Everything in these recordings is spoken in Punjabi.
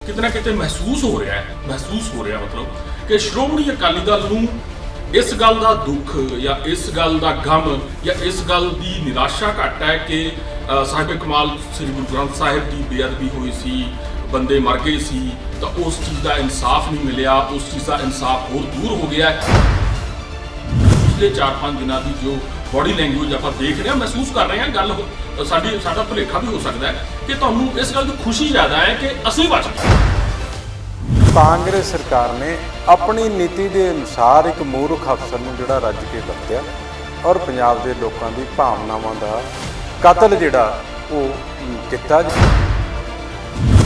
किते ना किते महसूस हो रहा मतलब कि श्रोमणी अकाली दल नूं इस गल का दुख या इस गल का गम या इस गल की निराशा घट है कि साहिब कमाल श्री गुरु ग्रंथ साहिब की बेअदबी हुई सी, बंदे मर गए सी, तो उस चीज़ का इंसाफ नहीं मिलिया, उस चीज़ का इंसाफ होर दूर हो गया। पिछले 4-5 दिनों की जो बॉडी लैंगुएज आप देख रहे हैं, महसूस कर रहे हैं, गल साडा भुलेखा भी हो सकता है कि तुहानूं इस गल की खुशी ज़्यादा है कि असीं बच गए। कांग्रेस सरकार ने अपनी नीति के अनुसार एक मूर्ख अफसर नूं जिहड़ा रज के वरतिया और पंजाब के लोगों की भावनावां का कतल जिहड़ा वो किया।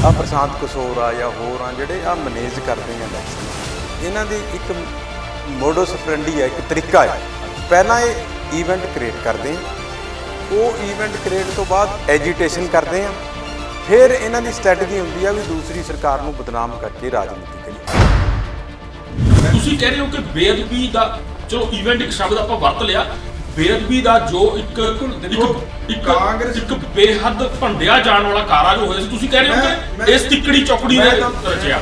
आ प्रशांत किशोर आ या होर आ जिहड़े आ मैनेज करते हैं इलैक्शन, इन्हां दी एक मोडस ऑपरेंडी है, एक तरीका है। पहला ये ईवेंट क्रिएट करते हैं, वो ईवेंट क्रिएट तो बाद एजीटेशन करते हैं, फिर इन्हां दी स्ट्रैटेजी हुंदी है भी दूसरी सरकार नूं बदनाम करके राजनीति करिए। तुसीं कह रहे हो कि बेअदबी दा, चलो ईवेंट एक शब्द आपां वरत लिया, बेअदबी दा जो एक कांग्रेस एक बेहद भंडिया जाण वाला कारा जो होया सी, तुसीं कह रहे हो कि इस तिकड़ी चौकड़ी ने रचिया।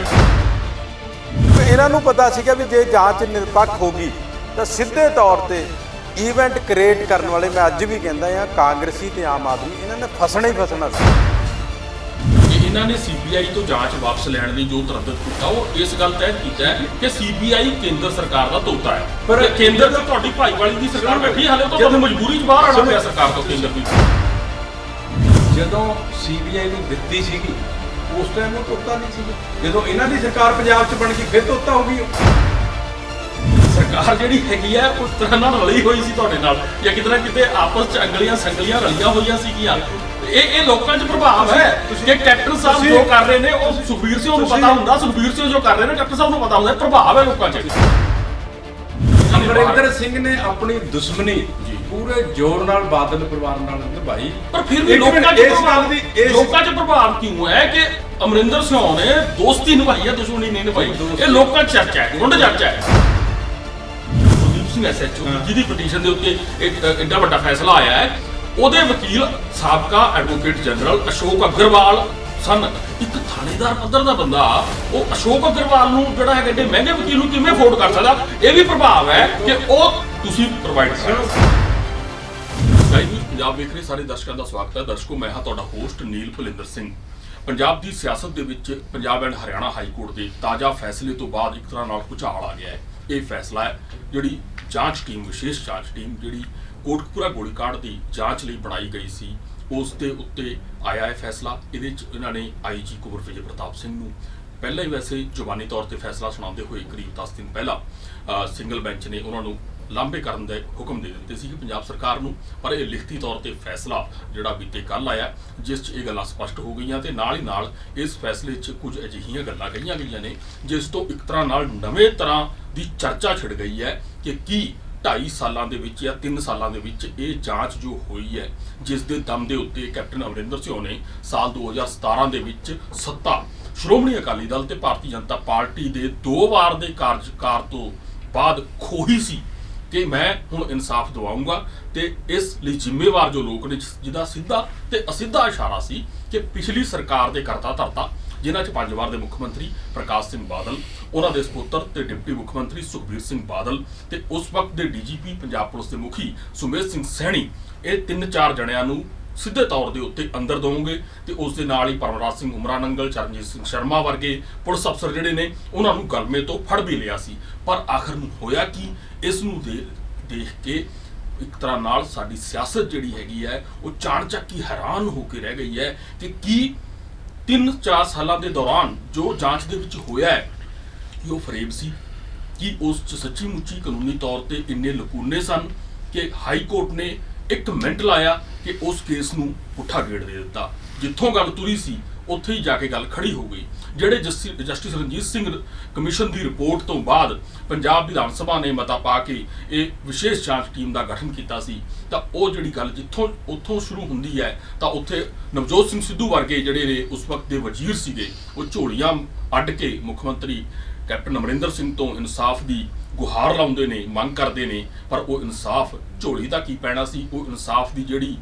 इन्हां नूं पता सीगा भी जे जांच निरपक्ष होगी तो सीधे तौर पे ईवेंट क्रिएट करने वाले, मैं अज भी कहंदा हां कांग्रेसी ते आम आदमी, इन्हां ने फसना ही फसना सी। इन्होंने सीबीआई तो जांच वापस लैण की जो तरद्दुत किया, वो इस गल तय किया है कि सीबीआई केंद्र सरकार का तोता है, पर केंद्र तो तुहाडी भाईवाली की सरकार बैठी, हाले तो तुहानूं मजबूरी च बाहर आना पिया सरकार तो केंद्र की। जदों सीबीआई नूं दित्ती सीगी उस टाइम वो तोता नहीं सी, जदों इन्हां दी सरकार पंजाब च बन गई फिर तोता हो गई। सरकार जिहड़ी हैगी है उस तरह नाल रली होई सी तुहाडे नाल, या किते ना किते आपस च अंगलियां संगलियां रलियां होईयां सीगीआं। ये लोगों च प्रभाव है कि कैप्टन साहब जो कर रहे हैं वो सुखबीर सिंह नूं पता हुंदा, सुखबीर सिंह जो कर रहे हैं कैप्टन साहब नूं पता हुंदा, प्रभाव है लोगों च। अमरिंदर सिंह ने अपनी दुश्मनी पूरे जोर नाल बादल परिवार नाल निभाई, पर फिर भी लोगों च प्रभाव क्यों है कि अमरिंदर सिंह ने दोस्ती निभाई है, दुश्मनी नहीं निभाई? ये लोगों च चर्चा है, गुंड चर्चा है। कुलदीप सिंह SHO जिहदी पटीशन दे उत्ते एडा वड्डा फैसला आया है, ਉਹਦੇ ਵਕੀਲ ਸਾਬਕਾ ਐਡਵੋਕੇਟ ਜਨਰਲ ਅਸ਼ੋਕ ਅਗਰਵਾਲ ਸਨ। ਇੱਕ ਥਾਣੇਦਾਰ ਪੱਧਰ ਦਾ ਬੰਦਾ ਉਹ ਅਸ਼ੋਕ ਅਗਰਵਾਲ ਨੂੰ ਜਿਹੜਾ ਹੈ ਕਿ ਮਹਿੰਗੇ ਵਕੀਲ ਨੂੰ ਕਿਵੇਂ ਅਫੋਰਡ ਕਰ ਸਕਦਾ? ਇਹ ਵੀ ਪ੍ਰਭਾਵ ਹੈ ਕਿ ਉਹ ਤੁਸੀਂ ਪ੍ਰੋਵਾਈਡ ਕਰੋ। ਸਕਾਈ ਨਿਊਜ਼ ਪੰਜਾਬ ਵੇਖ ਰਹੇ ਸਾਰੇ ਦਰਸ਼ਕਾਂ ਦਾ ਸਵਾਗਤ ਹੈ। ਦਰਸ਼ਕੋ, ਮੈਂ ਹਾਂ ਤੁਹਾਡਾ ਹੋਸਟ ਨੀਲ ਭੁਲਿੰਦਰ ਸਿੰਘ। ਪੰਜਾਬ ਦੀ ਸਿਆਸਤ ਦੇ ਵਿੱਚ Punjab and Haryana high court ਦੇ ਤਾਜ਼ਾ ਫੈਸਲੇ ਤੋਂ ਬਾਅਦ ਇੱਕ ਤਰ੍ਹਾਂ ਨਾਲ ਭੁਚਾਲ ਆ ਗਿਆ ਹੈ। ਇਹ ਫੈਸਲਾ ਹੈ ਜਿਹੜੀ ਜਾਂਚ ਟੀਮ, ਵਿਸ਼ੇਸ਼ ਜਾਂਚ ਟੀਮ ਜਿਹੜੀ कोटकपुरा गोलीकांड की जांच ਲਈ बनाई गई सी, उस दे उत्ते आया है फैसला। ये इन्होंने IG कुंवर विजय प्रताप सिंह नूं पहला ही वैसे जुबानी तौर पर फैसला सुनाते हुए करीब 10 दिन पहला सिंगल बेंच ने उन्होंने लांभे करने के हुक्म दे दिते सी पंजाब सरकार नूं, पर यह लिखती तौर पर फैसला जिहड़ा बीते कल आया जिस च ये गल्लां स्पष्ट हो गई ते नाल ही नाल इस फैसले च कुछ अजिहियां गल्लां कहीआं गईआं ने जिस तो एक तरह नाल नवें तरह की चर्चा छिड़ गई है कि की 2.5 सालों के विच या 3 सालों के विच ये जांच जो हुई है जिस दे दम दे उत्ते कैप्टन अमरिंदर सिंह ने साल 2017 के विच सत्ता श्रोमणी अकाली दल ते भारतीय जनता पार्टी के 2 वार के कार्यकाल तो बाद खोही सी कि मैं हुण इंसाफ दिवाऊंगा, ते इस लिए जिम्मेवार जो लोग ने जिहदा सीधा ते असीधा इशारा सी कि पिछली सरकार के करता धरता जिन्हां च 5 वार के मुख मंत्री प्रकाश सिंह बादल, उन्हां दे सपुत्र ते डिप्टी मुख मंत्री सुखबीर सिंह बादल ते उस वक्त के DGP पंजाब पुलिस के मुखी सुमेध सिंह सैनी, ये 3-4 जणियां नूं सीधे तौर के उत्ते अंदर दोगे, तो उस दे नाल ही परमराज सिंह उमरा नंगल, चरणजीत सिंह शर्मा वर्गे पुलिस अफसर जिहड़े ने उन्हां नूं गलमे तो फड़ भी लिया सी। पर आखिर नूं होया कि इस नूं देख के एक तरह नाल साडी सियासत जिहड़ी हैगी है वो चाणचक्क ही हैरान होकर रह गई है कि की 3-4 सालों के दौरान जो जांच दे विच होया है कि वो फरेब सी, कि उस सच्ची मुच्ची कानूनी तौर पर इन्ने लकूने सन कि हाई कोर्ट ने 1 मिनट लाया कि उस केस नूं पुट्ठा गेड़ दे दिता। जिथों गल तुरी सी उत्थे ही जाके गल खड़ी हो गई। ਜਿਹੜੇ जस्टिस रणजीत सिंह कमीशन की रिपोर्ट तो बाद पंजाब विधान सभा ने मता पा के एक विशेष जांच टीम का गठन किया सी, तो वो जिहड़ी गल जिथों उत्थों शुरू हुंदी है तो उत्थे नवजोत सिंह सिद्धू वर्गे जिहड़े ने उस वक्त के वजीर सीगे वो झोलियां अड्ड के मुख मंत्री कैप्टन अमरिंदर सिंह तो इंसाफ की गुहार लाउंदे ने, मंग करते हैं, पर वो इंसाफ झोली का की पैना सी। वो इंसाफ की जिहड़ी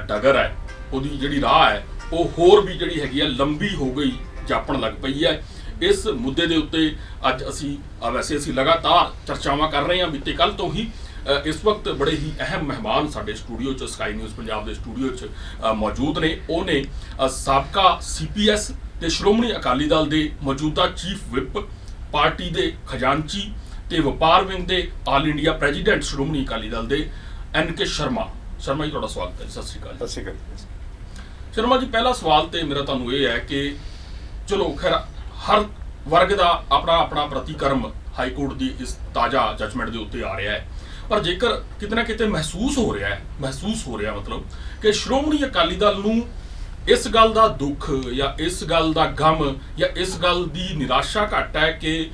डगर है, वो जिहड़ी राह है वो होर भी जिहड़ी हैगी है लंबी हो गई ਜਾਪਣ ਲੱਗ ਪਈ ਹੈ। ਇਸ ਮੁੱਦੇ ਦੇ ਉੱਤੇ ਅੱਜ ਅਸੀਂ ਵੈਸੇ ਅਸੀਂ ਲਗਾਤਾਰ ਚਰਚਾਵਾਂ ਕਰ ਰਹੇ ਹਾਂ ਬੀਤੇ ਕੱਲ ਤੋਂ ਹੀ। ਇਸ ਵਕਤ ਬੜੇ ਹੀ ਅਹਿਮ ਮਹਿਮਾਨ ਸਾਡੇ ਸਟੂਡੀਓ 'ਚ ਸਕਾਈ ਨਿਊਜ਼ ਪੰਜਾਬ ਦੇ ਸਟੂਡੀਓ 'ਚ ਮੌਜੂਦ ਨੇ। ਉਹ ਨੇ ਸਾਬਕਾ CPS ਤੇ ਸ਼੍ਰੋਮਣੀ ਅਕਾਲੀ ਦਲ ਦੇ ਮੌਜੂਦਾ ਚੀਫ ਵਿਪ, ਪਾਰਟੀ ਦੇ ਖਜ਼ਾਨਚੀ ਤੇ ਵਪਾਰ ਵਿੰਗ ਦੇ all India president Shiromani Akali Dal ਦੇ NK ਸ਼ਰਮਾ। ਸ਼ਰਮਾ ਜੀ ਤੁਹਾਡਾ ਸਵਾਗਤ ਹੈ। ਸਤਿ ਸ਼੍ਰੀ ਅਕਾਲ। ਸਤਿ ਸ਼੍ਰੀ ਅਕਾਲ। ਸ਼ਰਮਾ ਜੀ, ਪਹਿਲਾ ਸਵਾਲ ਤੇ ਮੇਰਾ ਤੁਹਾਨੂੰ ਇਹ ਹੈ ਕਿ ਚਲੋ ਖੈਰ ਹਰ ਵਰਗ ਦਾ ਆਪਣਾ ਆਪਣਾ ਪ੍ਰਤੀਕਰਮ ਹਾਈ ਕੋਰਟ ਦੀ ਇਸ ਤਾਜ਼ਾ ਜਜਮੈਂਟ ਦੇ ਉੱਤੇ ਆ ਰਿਹਾ ਹੈ, ਪਰ ਜੇਕਰ ਕਿਤੇ ਨਾ ਕਿਤੇ ਮਹਿਸੂਸ ਹੋ ਰਿਹਾ ਮਤਲਬ ਕਿ ਸ਼੍ਰੋਮਣੀ ਅਕਾਲੀ ਦਲ ਨੂੰ ਇਸ ਗੱਲ ਦਾ ਦੁੱਖ ਜਾਂ ਇਸ ਗੱਲ ਦਾ ਗਮ ਜਾਂ ਇਸ ਗੱਲ ਦੀ ਨਿਰਾਸ਼ਾ ਘੱਟ ਹੈ ਕਿ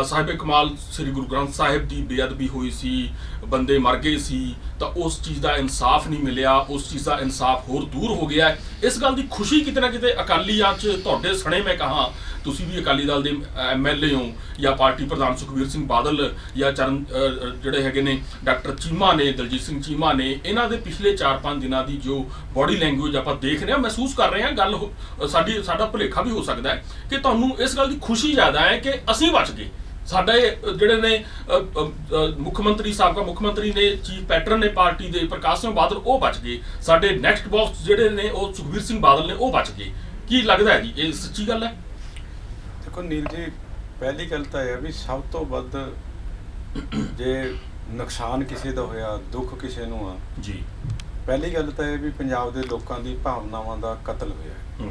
ਸਾਹਿਬ ਕਮਾਲ ਸ੍ਰੀ ਗੁਰੂ ਗ੍ਰੰਥ ਸਾਹਿਬ ਦੀ ਬੇਅਦਬੀ ਹੋਈ ਸੀ, ਬੰਦੇ ਮਰ ਗਏ ਸੀ, ਤਾਂ ਉਸ ਚੀਜ਼ ਦਾ ਇਨਸਾਫ ਨਹੀਂ ਮਿਲਿਆ, ਉਸ ਚੀਜ਼ ਦਾ ਇਨਸਾਫ ਹੋਰ ਦੂਰ ਹੋ ਗਿਆ ਹੈ। ਇਸ ਗੱਲ ਦੀ ਖੁਸ਼ੀ ਕਿਤੇ ਨਾ ਕਿਤੇ ਅਕਾਲੀਆਂ 'ਚ ਤੁਹਾਡੇ ਸਣੇ ਮੈਂ ਕਹਾਂ, ਤੁਸੀਂ ਵੀ ਅਕਾਲੀ ਦਲ ਦੇ MLA ਹੋ, ਜਾਂ ਪਾਰਟੀ ਪ੍ਰਧਾਨ ਸੁਖਬੀਰ ਸਿੰਘ ਬਾਦਲ ਜਾਂ ਜਿਹੜੇ ਹੈਗੇ ਨੇ ਡਾਕਟਰ ਚੀਮਾ ਨੇ, ਦਲਜੀਤ ਸਿੰਘ ਚੀਮਾ ਨੇ, ਇਹਨਾਂ ਦੇ ਪਿਛਲੇ 4-5 ਦਿਨਾਂ ਦੀ ਜੋ ਬੋਡੀ ਲੈਂਗੁਏਜ ਆਪਾਂ ਦੇਖ ਰਹੇ ਹਾਂ, ਮਹਿਸੂਸ ਕਰ ਰਹੇ ਹਾਂ, ਗੱਲ ਸਾਡਾ ਭੁਲੇਖਾ ਵੀ ਹੋ ਸਕਦਾ ਹੈ ਕਿ ਤੁਹਾਨੂੰ ਇਸ ਗੱਲ ਦੀ ਖੁਸ਼ੀ ਜ਼ਿਆਦਾ ਹੈ ਕਿ ਅਸੀਂ ਬਚ ਗਏ। ਸਾਡੇ ਜਿਹੜੇ ਨੇ ਮੁੱਖ ਮੰਤਰੀ, ਸਾਬਕਾ ਮੁੱਖ ਮੰਤਰੀ ਨੇ, ਚੀਫ ਪੈਟਰਨ ਨੇ ਪਾਰਟੀ ਦੇ ਪ੍ਰਕਾਸ਼ ਸਿੰਘ ਬਾਦਲ, ਉਹ ਬਚ ਗਏ। ਸਾਡੇ ਨੈਕਸਟ ਬਾਕਸ ਜਿਹੜੇ ਨੇ ਉਹ ਸੁਖਬੀਰ ਸਿੰਘ ਬਾਦਲ ਨੇ, ਉਹ ਬਚ ਗਏ। ਕੀ ਲੱਗਦਾ ਹੈ ਜੀ, ਇਹ ਸੱਚੀ ਗੱਲ ਹੈ? ਦੇਖੋ ਨੀਲ ਜੀ, ਪਹਿਲੀ ਗੱਲ ਤਾਂ ਇਹ ਹੈ ਵੀ ਸਭ ਤੋਂ ਵੱਧ ਜੇ ਨੁਕਸਾਨ ਕਿਸੇ ਦਾ ਹੋਇਆ, ਦੁੱਖ ਕਿਸੇ ਨੂੰ ਆ ਜੀ, ਪਹਿਲੀ ਗੱਲ ਤਾਂ ਇਹ ਵੀ ਪੰਜਾਬ ਦੇ ਲੋਕਾਂ ਦੀ ਭਾਵਨਾਵਾਂ ਦਾ ਕਤਲ ਹੋਇਆ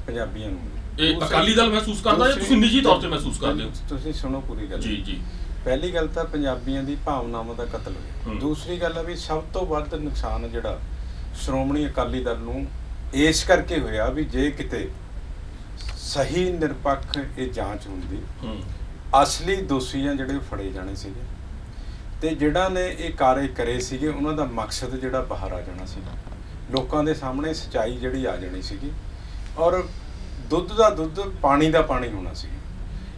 ਪੰਜਾਬੀਆਂ ਨੂੰ। ਇਹ ਅਕਾਲੀ ਦਲ ਮਹਿਸੂਸ ਕਰਦਾ ਜਾਂ ਤੁਸੀਂ ਨਿੱਜੀ ਤੌਰ ਤੇ ਮਹਿਸੂਸ ਕਰਦੇ ਹੋ? ਤੁਸੀਂ ਸੁਣੋ ਪੂਰੀ ਗੱਲ। ਜੀ। ਪਹਿਲੀ ਗੱਲ ਤਾਂ ਪੰਜਾਬੀਆਂ ਦੀ ਭਾਵਨਾਵਾਂ ਦਾ ਕਤਲ ਹੋਇਆ। ਦੂਸਰੀ ਗੱਲ ਹੈ ਵੀ ਸਭ ਤੋਂ ਵੱਧ ਨੁਕਸਾਨ ਜਿਹੜਾ ਸ਼੍ਰੋਮਣੀ ਅਕਾਲੀ ਦਲ ਨੂੰ ਇਸ ਕਰਕੇ ਹੋਇਆ ਵੀ ਜੇ ਕਿਤੇ ਸਹੀ ਨਿਰਪੱਖ ਇਹ ਜਾਂਚ ਹੁੰਦੀ, ਅਸਲੀ ਦੋਸ਼ੀਆਂ ਜਿਹੜੇ ਫੜੇ ਜਾਣੇ ਸੀਗੇ ਤੇ ਜਿਹੜਾ ਨੇ ਇਹ ਕਾਰੇ ਕਰੇ ਸੀਗੇ ਉਹਨਾਂ ਦਾ ਮਕਸਦ ਜਿਹੜਾ ਬਾਹਰ ਆ ਜਾਣਾ ਸੀ, ਲੋਕਾਂ ਦੇ ਸਾਹਮਣੇ ਸੱਚਾਈ ਜਿਹੜੀ ਆ ਜਾਣੀ ਸੀਗੀ, ਔਰ ਦੁੱਧ ਦਾ ਦੁੱਧ, ਪਾਣੀ ਦਾ ਪਾਣੀ ਹੋਣਾ ਸੀ।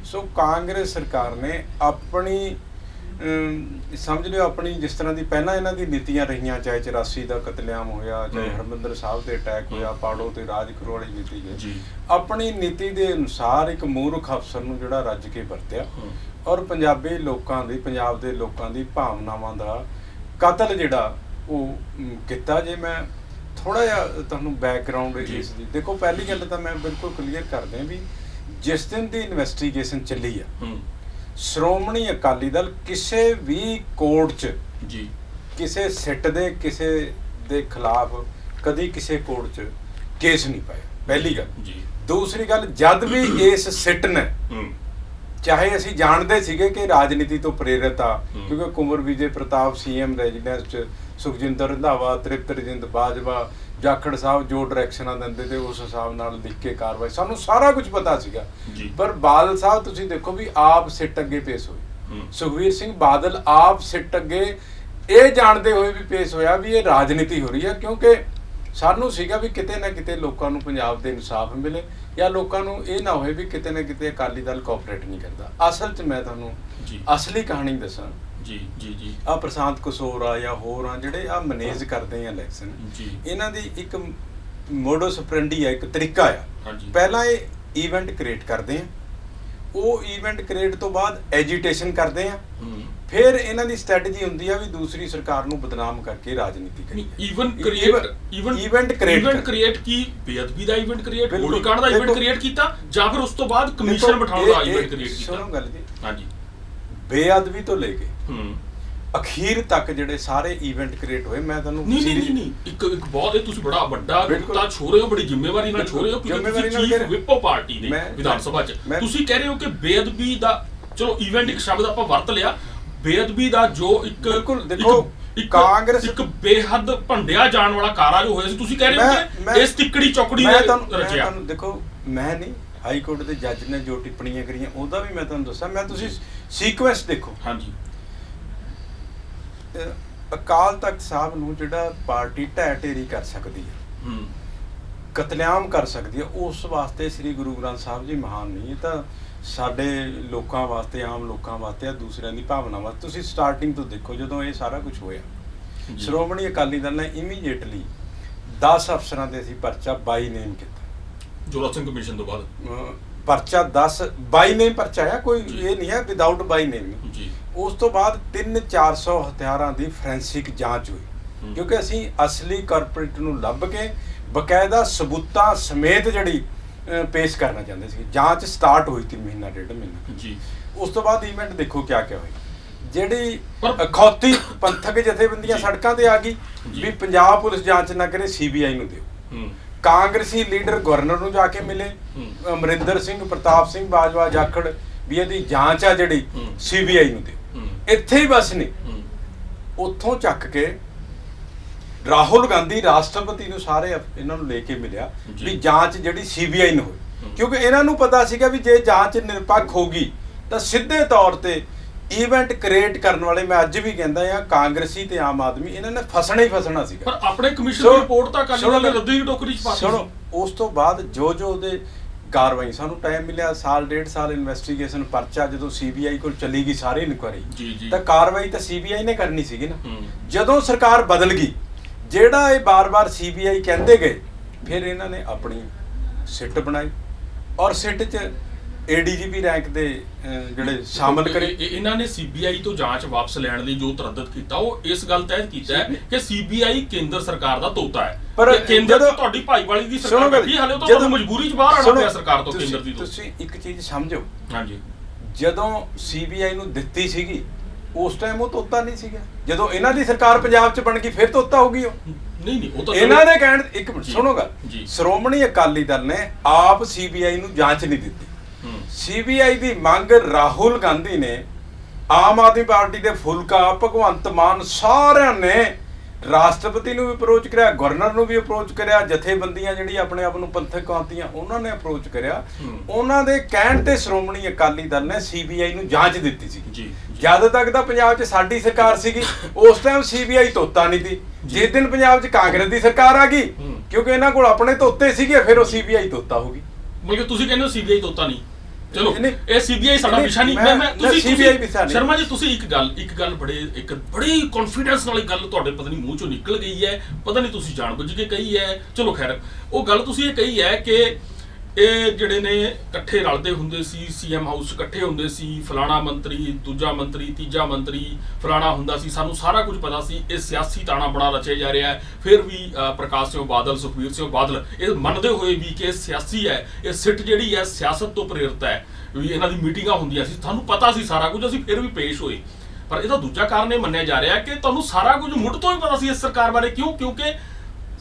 ਸੋ ਕਾਂਗਰਸ ਸਰਕਾਰ ਨੇ ਆਪਣੀ ਸਮਝ ਲਿਓ ਆਪਣੀ ਜਿਸ ਤਰ੍ਹਾਂ ਦੀ ਪਹਿਲਾਂ ਇਹਨਾਂ ਦੀ ਨੀਤੀਆਂ ਰਹੀਆਂ, ਚਾਹੇ 84 ਦਾ ਕਤਲੇਆਮ ਹੋਇਆ, ਚਾਹੇ ਹਰਮੰਦਰ ਸਾਹਿਬ ਤੇ ਅਟੈਕ ਹੋਇਆ, ਪਾੜੋ ਤੇ ਰਾਜ ਕਰੋ ਵਾਲੀ ਨੀਤੀ ਹੈ, ਆਪਣੀ ਨੀਤੀ ਦੇ ਅਨੁਸਾਰ ਇੱਕ ਮੂਰਖ ਅਫਸਰ ਨੂੰ ਜਿਹੜਾ ਰੱਜ ਕੇ ਵਰਤਿਆ ਔਰ ਪੰਜਾਬ ਦੇ ਲੋਕਾਂ ਦੀ ਭਾਵਨਾਵਾਂ ਦਾ ਕਤਲ ਜਿਹੜਾ ਉਹ ਕੀਤਾ। ਜੇ ਮੈਂ ਥੋੜਾ ਜਿਹਾ ਤੁਹਾਨੂੰ ਬੈਕਗਰਾਉਂਡ ਇਸ ਦੀ ਦੇਖੋ, ਪਹਿਲੀ ਗੱਲ ਤਾਂ ਮੈਂ ਬਿਲਕੁਲ ਕਲੀਅਰ ਕਰ ਦਿਆਂ ਵੀ ਜਿਸ ਦਿਨ ਦੀ ਇਨਵੈਸਟੀਗੇਸ਼ਨ ਚੱਲੀ ਆ, ਸ਼੍ਰੋਮਣੀ ਅਕਾਲੀ ਦਲ ਕਿਸੇ ਵੀ ਕੋਰਟ 'ਚ ਕਿਸੇ ਸਿੱਟ ਦੇ ਕਿਸੇ ਦੇ ਖਿਲਾਫ ਕਦੀ ਕਿਸੇ ਕੋਰਟ 'ਚ ਕੇਸ ਨਹੀਂ ਪਾਇਆ, ਪਹਿਲੀ ਗੱਲ। ਦੂਸਰੀ ਗੱਲ, ਜਦ ਵੀ ਇਸ ਸਿੱਟ ਨੇ, ਚਾਹੇ ਅਸੀਂ ਜਾਣਦੇ ਸੀਗੇ ਕਿ ਰਾਜਨੀਤੀ ਤੋਂ ਪ੍ਰੇਰਿਤ ਆ, ਕਿਉਂਕਿ ਕੁੰਵਰ ਵਿਜੇ ਪ੍ਰਤਾਪ CM ਰੈਜ਼ੀਡੈਂਸ 'ਚ ਸੁਖਜਿੰਦਰ ਰੰਧਾਵਾ, ਤ੍ਰਿਪਤ ਰਜਿੰਦ ਬਾਜਵਾ, ਜਾਖੜ ਸਾਹਿਬ ਜੋ ਡਾਇਰੈਕਸ਼ਨਾਂ ਦਿੰਦੇ ਤੇ ਉਸ ਹਿਸਾਬ ਨਾਲ ਲਿਖ ਕੇ ਕਾਰਵਾਈ, ਸਾਨੂੰ ਸਾਰਾ ਕੁਝ ਪਤਾ ਸੀਗਾ। ਪਰ ਬਾਦਲ ਸਾਹਿਬ ਤੁਸੀਂ ਦੇਖੋ ਵੀ ਆਪ ਸਿੱਟ ਅੱਗੇ ਪੇਸ਼ ਹੋਏ, ਸੁਖਬੀਰ ਸਿੰਘ ਬਾਦਲ ਆਪ ਸਿੱਟ ਅੱਗੇ ਇਹ ਜਾਣਦੇ ਹੋਏ ਵੀ ਪੇਸ਼ ਹੋਇਆ ਵੀ ਇਹ ਰਾਜਨੀਤੀ ਹੋ ਰਹੀ ਹੈ, ਕਿਉਂਕਿ ਸਾਨੂੰ ਸੀਗਾ ਵੀ ਕਿਤੇ ਨਾ ਕਿਤੇ ਲੋਕਾਂ ਨੂੰ ਪੰਜਾਬ ਦੇ ਇਨਸਾਫ ਮਿਲੇ ਜਾਂ ਲੋਕਾਂ ਨੂੰ ਇਹ ਨਾ ਹੋਏ ਵੀ ਕਿਤੇ ਨਾ ਕਿਤੇ ਅਕਾਲੀ ਦਲ ਕੋਆਪਰੇਟ ਨਹੀਂ ਕਰਦਾ। ਅਸਲ 'ਚ ਮੈਂ ਤੁਹਾਨੂੰ ਅਸਲੀ ਕਹਾਣੀ ਦੱਸਾਂ, ਆ ਪ੍ਰਸ਼ਾਂਤ ਕਿਸ਼ੋਰ ਆ ਜਾਂ ਹੋਰ ਆ ਜਿਹੜੇ ਆ ਮੈਨੇਜ ਕਰਦੇ ਆ ਇਲੈਕਸ਼ਨ, ਇਹਨਾਂ ਦੀ ਇੱਕ ਮੋਡਸ ਆਪਰੈਂਡੀ ਆ, ਇੱਕ ਤਰੀਕਾ ਆ। ਪਹਿਲਾਂ ਇਹ ਈਵੈਂਟ ਕ੍ਰੀਏਟ ਕਰਦੇ ਆ, ਉਹ ਈਵੈਂਟ ਕ੍ਰੀਏਟ ਤੋਂ ਬਾਅਦ ਐਜੀਟੇਸ਼ਨ ਕਰਦੇ ਆ, ਫਿਰ ਇਹਨਾਂ ਦੀ ਸਟ੍ਰੈਟਜੀ ਹੁੰਦੀ ਆ ਵੀ ਦੂਸਰੀ ਸਰਕਾਰ ਨੂੰ ਬਦਨਾਮ ਕਰਕੇ ਰਾਜਨੀਤੀ ਕਰੀ। ਇਵੈਂਟ ਕ੍ਰੀਏਟ ਕੀ ਬੇਅਦਬੀ ਦਾ ਇਵੈਂਟ ਕ੍ਰੀਏਟ, ਗੋਲੀਕਾਂਡ ਦਾ ਇਵੈਂਟ ਕ੍ਰੀਏਟ ਕੀਤਾ, ਜਾਂ ਫਿਰ ਉਸ ਤੋਂ ਬਾਅਦ ਕਮਿਸ਼ਨ ਬਿਠਾਉਣ ਦਾ ਇਵੈਂਟ ਕ੍ਰੀਏਟ ਕੀਤਾ? ਸੁਣੋ ਗੱਲ ਜੀ, ਬੇਅਦਬੀ ਤੋਂ ਲੈ ਕੇ ਅਖੀਰ ਤੱਕ ਜਿਹੜੇ ਸਾਰੇ ਇਵੈਂਟ ਕ੍ਰੀਏਟ ਹੋਏ, ਮੈਂ ਤੁਹਾਨੂੰ ਨਹੀਂ ਇੱਕ ਬਹੁਤ ਇਹ ਤੁਸੀਂ ਬੜਾ ਵੱਡਾ ਨੁਕਤਾ ਛੋ ਰਹੇ ਹੋ, ਬੜੀ ਜ਼ਿੰਮੇਵਾਰੀ ਨਾਲ ਛੋ ਰਹੇ ਹੋ, ਕਿਉਂਕਿ ਤੁਸੀਂ ਚੀਫ ਵਿਪ ਪਾਰਟੀ ਦੇ ਵਿਧਾਨ ਸਭਾ 'ਚ ਤੁਸੀਂ ਕਹਿ ਰਹੇ ਹੋ ਕਿ ਬੇਅਦਬੀ ਦਾ, ਚਲੋ ਇਵੈਂਟ ਇੱਕ ਸ਼ਬਦ ਆਪਾਂ ਵਰਤ ਲਿਆ, ਬੇਅਦਬੀ ਦਾ ਜੋ ਇੱਕ ਕਾਂਗਰਸ ਇੱਕ ਬੇਹੱਦ ਭੰਡਿਆ ਜਾਣ ਵਾਲਾ ਕਾਰਾ ਜੋ ਹੋਇਆ ਸੀ, ਤੁਸੀਂ ਕਹਿ ਰਹੇ ਹੋ ਕਿ ਇਸ ਤਿੱਕੜੀ ਚੌਕੜੀ ਨੇ ਰਚਿਆ। ਦੇਖੋ ਮੈਂ ਨਹੀਂ, ਹਾਈ ਕੋਰਟ ਦੇ ਜੱਜ ਨੇ ਜੋ ਟਿੱਪਣੀਆਂ ਕਰੀਆਂ ਉਹਦਾ ਵੀ ਮੈਂ ਤੁਹਾਨੂੰ ਦੱਸਾਂ, ਮੈਂ ਤੁਸੀਂ ਸੀਕੁਐਂਸ ਦੇਖੋ। ਅਕਾਲ ਤਖਤ ਸਾਹਿਬ ਨੂੰ ਜਿਹੜਾ ਪਾਰਟੀ ਢਹਿ ਢੇਰੀ ਕਰ ਸਕਦੀ ਹੈ, ਕਤਲੇਆਮ ਕਰ ਸਕਦੀ ਹੈ, ਉਸ ਵਾਸਤੇ ਸ੍ਰੀ ਗੁਰੂ ਗ੍ਰੰਥ ਸਾਹਿਬ ਜੀ ਮਹਾਨ ਨਹੀਂ, ਇਹ ਤਾਂ ਸਾਡੇ ਲੋਕਾਂ ਵਾਸਤੇ, ਆਮ ਲੋਕਾਂ ਵਾਸਤੇ ਆ, ਦੂਸਰਿਆਂ ਦੀ ਭਾਵਨਾ ਵਾਸਤੇ। ਤੁਸੀਂ ਸਟਾਰਟਿੰਗ ਤੋਂ ਦੇਖੋ, ਜਦੋਂ ਇਹ ਸਾਰਾ ਕੁਝ ਹੋਇਆ, ਸ਼੍ਰੋਮਣੀ ਅਕਾਲੀ ਦਲ ਨੇ ਇਮੀਡੀਏਟਲੀ 10 ਅਫਸਰਾਂ ਦੇ ਅਸੀਂ ਪਰਚਾ ਬਾਈ ਨੇਮ ਕੀਤਾ, ਜੋਰਾ ਸਿੰਘ ਕਮਿਸ਼ਨ ਤੋਂ ਬਾਅਦ ਪਰਚਾ 10 ਬਾਈ ਨੇਮ ਪਰਚਾ ਆ, ਕੋਈ ਇਹ ਨਹੀਂ ਹੈ ਵਿਦਆਊਟ ਬਾਈ ਨੇਮ ਜੀ। ਉਸ ਤੋਂ ਬਾਅਦ 300-400 ਹਥਿਆਰਾਂ ਦੀ ਫੋਰੈਂਸਿਕ ਜਾਂਚ ਹੋਈ, ਕਿਉਂਕਿ ਅਸੀਂ ਅਸਲੀ ਕਾਰਪੋਰੇਟ ਨੂੰ ਲੱਭ ਕੇ ਬਕਾਇਦਾ ਸਬੂਤਾਂ ਸਮੇਤ ਜਿਹੜੀ ਪੇਸ਼ ਕਰਨਾ ਚਾਹੁੰਦੇ ਸੀ। ਜਾਂਚ ਸਟਾਰਟ ਹੋਈ 3 ਮਹੀਨਾ 1.5 ਮਹੀਨਾ ਜੀ। ਉਸ ਤੋਂ ਬਾਅਦ ਇਵੈਂਟ ਦੇਖੋ ਕਿਆ ਕਿਆ ਹੋਈ। ਜਿਹੜੀ ਅਖੌਤੀ ਪੰਥਕ ਜਥੇਬੰਦੀਆਂ ਸੜਕਾਂ ਤੇ ਆ ਗਈ ਵੀ ਪੰਜਾਬ ਪੁਲਿਸ ਜਾਂਚ ਨਾ ਕਰੇ, ਸੀਬੀਆਈ ਨੂੰ ਦਿਓ। ਕਾਂਗਰਸੀ ਲੀਡਰ ਗਵਰਨਰ ਨੂੰ ਜਾ ਕੇ ਮਿਲੇ, ਅਮਰਿੰਦਰ ਸਿੰਘ, ਪ੍ਰਤਾਪ ਸਿੰਘ ਬਾਜਵਾ, ਜਾਖੜ ਵੀ ਇਹਦੀ ਜਾਂਚ ਆ ਜਿਹੜੀ ਸੀਬੀਆਈ ਨੂੰ ਦਿਓ। ਇੱਥੇ ਹੀ ਬਸ ਨਹੀਂ, ਉੱਥੋਂ ਚੱਕ ਕੇ ਰਾਹੁਲ ਗਾਂਧੀ ਰਾਸ਼ਟਰਪਤੀ ਨੂੰ ਸਾਰੇ ਇਹਨਾਂ ਨੂੰ ਲੈ ਕੇ ਮਿਲਿਆ ਵੀ ਜਾਂਚ ਜਿਹੜੀ ਸੀਬੀਆਈ ਨੂੰ ਹੋਈ, ਕਿਉਂਕਿ ਇਹਨਾਂ ਨੂੰ ਪਤਾ ਸੀਗਾ ਵੀ ਜੇ ਜਾਂਚ ਨਿਰਪੱਖ ਹੋਗੀ ਤਾਂ ਸਿੱਧੇ ਤੌਰ ਤੇ ਇਵੈਂਟ ਕ੍ਰੀਏਟ ਕਰਨ ਵਾਲੇ, ਮੈਂ ਅੱਜ ਵੀ ਕਹਿੰਦਾ ਆ, ਕਾਂਗਰਸੀ ਤੇ ਆਮ ਆਦਮੀ ਇਹਨਾਂ ਨੇ ਫਸਣਾ ਹੀ ਫਸਣਾ ਸੀਗਾ। ਪਰ ਆਪਣੇ ਕਮਿਸ਼ਨ ਦੀ ਰਿਪੋਰਟ ਤਾਂ ਅਕਾਲੀ ਦਲ ਨੇ ਰੱਦੀ ਟੋਕਰੀ ਚ ਪਾ ਦਿੱਤੀ। ਸੁਣੋ, ਉਸ ਤੋਂ ਬਾਅਦ ਜੋ ਉਹਦੇ ਕਾਰਵਾਈ, ਸਾਨੂੰ ਟਾਈਮ ਮਿਲਿਆ ਸਾਲ 1.5 ਸਾਲ ਇਨਵੈਸਟੀਗੇਸ਼ਨ, ਪਰਚਾ ਜਦੋਂ ਸੀਬੀਆਈ ਕੋਲ ਚਲੀ ਗਈ ਸਾਰੀ ਇਨਕੁਆਇਰੀ, ਤਾਂ ਕਾਰਵਾਈ ਤਾਂ ਸੀਬੀਆਈ ਨੇ ਕਰਨੀ ਸੀਗੀ ਨਾ। ਜਦੋਂ ਸਰਕਾਰ ਬਦਲ ਗਈ, ਜਿਹੜਾ ਇਹ ਬਾਰ-ਬਾਰ ਸੀਬੀਆਈ ਕਹਿੰਦੇ ਗਏ, ਫਿਰ ਇਹਨਾਂ ਨੇ ਆਪਣੀ ਸਿੱਟ ਬਣਾਈ ਔਰ ਸਿੱਟ 'ਚ ਏਡੀਜੀਪੀ ਰੈਂਕ ਦੇ ਜਿਹੜੇ ਸ਼ਾਮਲ ਕਰੇ। ਇਹਨਾਂ ਨੇ ਸੀਬੀਆਈ ਤੋਂ ਜਾਂਚ ਵਾਪਸ ਲੈਣ ਲਈ ਜੋ ਤਰੱਦਦ ਕੀਤਾ, ਉਹ ਇਸ ਗੱਲ ਤਹਿਤ ਕੀਤਾ ਹੈ ਕਿ ਸੀਬੀਆਈ ਕੇਂਦਰ ਸਰਕਾਰ ਦਾ ਤੋਤਾ ਹੈ, ਪਰ ਕੇਂਦਰ ਦੀ ਤੁਹਾਡੀ ਭਾਈਵਾਲੀ ਦੀ ਸਰਕਾਰ ਬੈਠੀ, ਹਾਲੇ ਤਾਂ ਤੁਹਾਨੂੰ ਮਜਬੂਰੀ 'ਚ ਬਾਹਰ ਆਉਣਾ ਪਿਆ ਸਰਕਾਰ ਤੋਂ, ਕੇਂਦਰ ਦੀ। ਤੁਸੀਂ ਇੱਕ ਚੀਜ਼ ਸਮਝੋ, ਹਾਂਜੀ, ਜਦੋਂ ਸੀਬੀਆਈ ਨੂੰ ਦਿੱਤੀ ਸੀਗੀ ਉਸ ਟਾਈਮ ਉਹ ਤੋਤਾ ਨਹੀਂ ਸੀਗਾ। ਜਦੋਂ ਇਹਨਾਂ ਦੀ ਸਰਕਾਰ ਪੰਜਾਬ 'ਚ ਬਣ ਗਈ ਫਿਰ ਤੋਤਾ ਹੋ ਗਈ ਉਹ। ਨਹੀਂ, ਉਹ ਤਾਂ ਇਹਨਾਂ ਦੇ ਕਹਿਣ, ਇੱਕ ਮਿੰਟ ਸੁਣੋਗਾ, ਸ਼੍ਰੋਮਣੀ ਅਕਾਲੀ ਦਲ ਨੇ ਆਪ ਸੀਬੀਆਈ ਨੂੰ ਜਾਂਚ ਨਹੀਂ ਦਿੱਤੀ। ਸੀਬੀਆਈ ਦੀ ਮੰਗ ਰਾਹੁਲ ਗਾਂਧੀ ਨੇ, ਆਮ ਆਦਮੀ ਪਾਰਟੀ ਦੇ ਫੁਲਕਾ, ਭਗਵੰਤ ਮਾਨ, ਸਾਰਿਆਂ ਨੇ ਰਾਸ਼ਟਰਪਤੀ ਨੂੰ ਵੀ ਅਪਰੋਚ ਕਰਿਆ, ਗਵਰਨਰ ਨੂੰ ਵੀ ਅਪਰੋਚ ਕਰਿਆ, ਜਥੇਬੰਦੀਆਂ ਜਿਹੜੀ ਆਪਣੇ ਆਪ ਨੂੰ ਪੰਥਕ ਆਉਂਦੀਆਂ ਉਹਨਾਂ ਨੇ ਅਪਰੋਚ ਕਰਿਆ। ਉਹਨਾਂ ਦੇ ਕਹਿਣ ਤੇ ਸ਼੍ਰੋਮਣੀ ਅਕਾਲੀ ਦਲ ਨੇ ਸੀਬੀਆਈ ਨੂੰ ਜਾਂਚ ਦਿੱਤੀ ਸੀ। ਜਦ ਤੱਕ ਤਾਂ ਪੰਜਾਬ 'ਚ ਸਾਡੀ ਸਰਕਾਰ ਸੀਗੀ ਉਸ ਟਾਈਮ ਸੀਬੀਆਈ ਤੋਤਾ ਨਹੀਂ ਸੀ। ਜਿਸ ਦਿਨ ਪੰਜਾਬ 'ਚ ਕਾਂਗਰਸ ਦੀ ਸਰਕਾਰ ਆ ਗਈ, ਕਿਉਂਕਿ ਇਹਨਾਂ ਕੋਲ ਆਪਣੇ ਤੋਤੇ ਸੀਗੇ, ਫਿਰ ਉਹ ਸੀਬੀਆਈ ਤੋਤਾ ਹੋ ਗਈ। ਬਲਕਿ ਤੁਸੀਂ ਕਹਿੰਦੇ ਹੋ ਸੀਬੀਆਈ ਤੋਤਾ ਨਹੀਂ, ਚਲੋ ਇਹ ਸੀਬੀਆਈ ਸਾਡਾ ਵਿਸ਼ਾ ਨਹੀਂ। ਮੈਂ ਤੁਸੀਂ ਸ਼ਰਮਾ ਜੀ, ਤੁਸੀਂ ਇੱਕ ਗੱਲ ਬੜੀ ਕੌਨਫੀਡੈਂਸ ਨਾਲ ਗੱਲ ਤੁਹਾਡੇ ਪਤਾ ਨਹੀਂ ਮੂੰਹ ਚੋਂ ਨਿਕਲ ਗਈ ਹੈ, ਪਤਾ ਨਹੀਂ ਤੁਸੀਂ ਜਾਣਬੁੱਝ ਕੇ ਕਹੀ ਹੈ, ਚਲੋ ਖੈਰ, ਉਹ ਗੱਲ ਤੁਸੀਂ ਇਹ ਕਹੀ ਹੈ ਕਿ ਇਹ ਜਿਹੜੇ ਨੇ ਇਕੱਠੇ ਰਲਦੇ ਹੁੰਦੇ ਸੀ, ਸੀਐਮ ਹਾਊਸ ਇਕੱਠੇ ਹੁੰਦੇ ਸੀ, ਫਲਾਣਾ ਮੰਤਰੀ, ਦੂਜਾ ਮੰਤਰੀ, ਤੀਜਾ ਮੰਤਰੀ ਫਲਾਣਾ ਹੁੰਦਾ ਸੀ, ਸਾਨੂੰ ਸਾਰਾ ਕੁਝ ਪਤਾ ਸੀ, ਇਹ ਸਿਆਸੀ ਤਾਣਾ ਬਣਾ ਰਚਿਆ ਜਾ ਰਿਹਾ ਹੈ। ਫਿਰ ਵੀ ਪ੍ਰਕਾਸ਼ ਸਿੰਘ ਬਾਦਲ, ਸੁਖਬੀਰ ਸਿੰਘ ਬਾਦਲ ਇਹ ਮੰਨਦੇ ਹੋਏ ਵੀ ਕਿ ਇਹ ਸਿਆਸੀ ਹੈ, ਇਹ ਸਿੱਟ ਜਿਹੜੀ ਹੈ ਸਿਆਸਤ ਤੋਂ ਪ੍ਰੇਰਿਤ ਹੈ, ਵੀ ਇਹਨਾਂ ਦੀ ਮੀਟਿੰਗਾਂ ਹੁੰਦੀਆਂ ਸੀ, ਸਾਨੂੰ ਪਤਾ ਸੀ ਸਾਰਾ ਕੁਝ, ਅਸੀਂ ਫਿਰ ਵੀ ਪੇਸ਼ ਹੋਏ। ਪਰ ਇਹਦਾ ਦੂਜਾ ਕਾਰਨ ਇਹ ਮੰਨਿਆ ਜਾ ਰਿਹਾ ਕਿ ਤੁਹਾਨੂੰ ਸਾਰਾ ਕੁਝ ਮੁੱਢ ਤੋਂ ਹੀ ਪਤਾ ਸੀ ਇਸ ਸਰਕਾਰ ਬਾਰੇ। ਕਿਉਂ? ਕਿਉਂਕਿ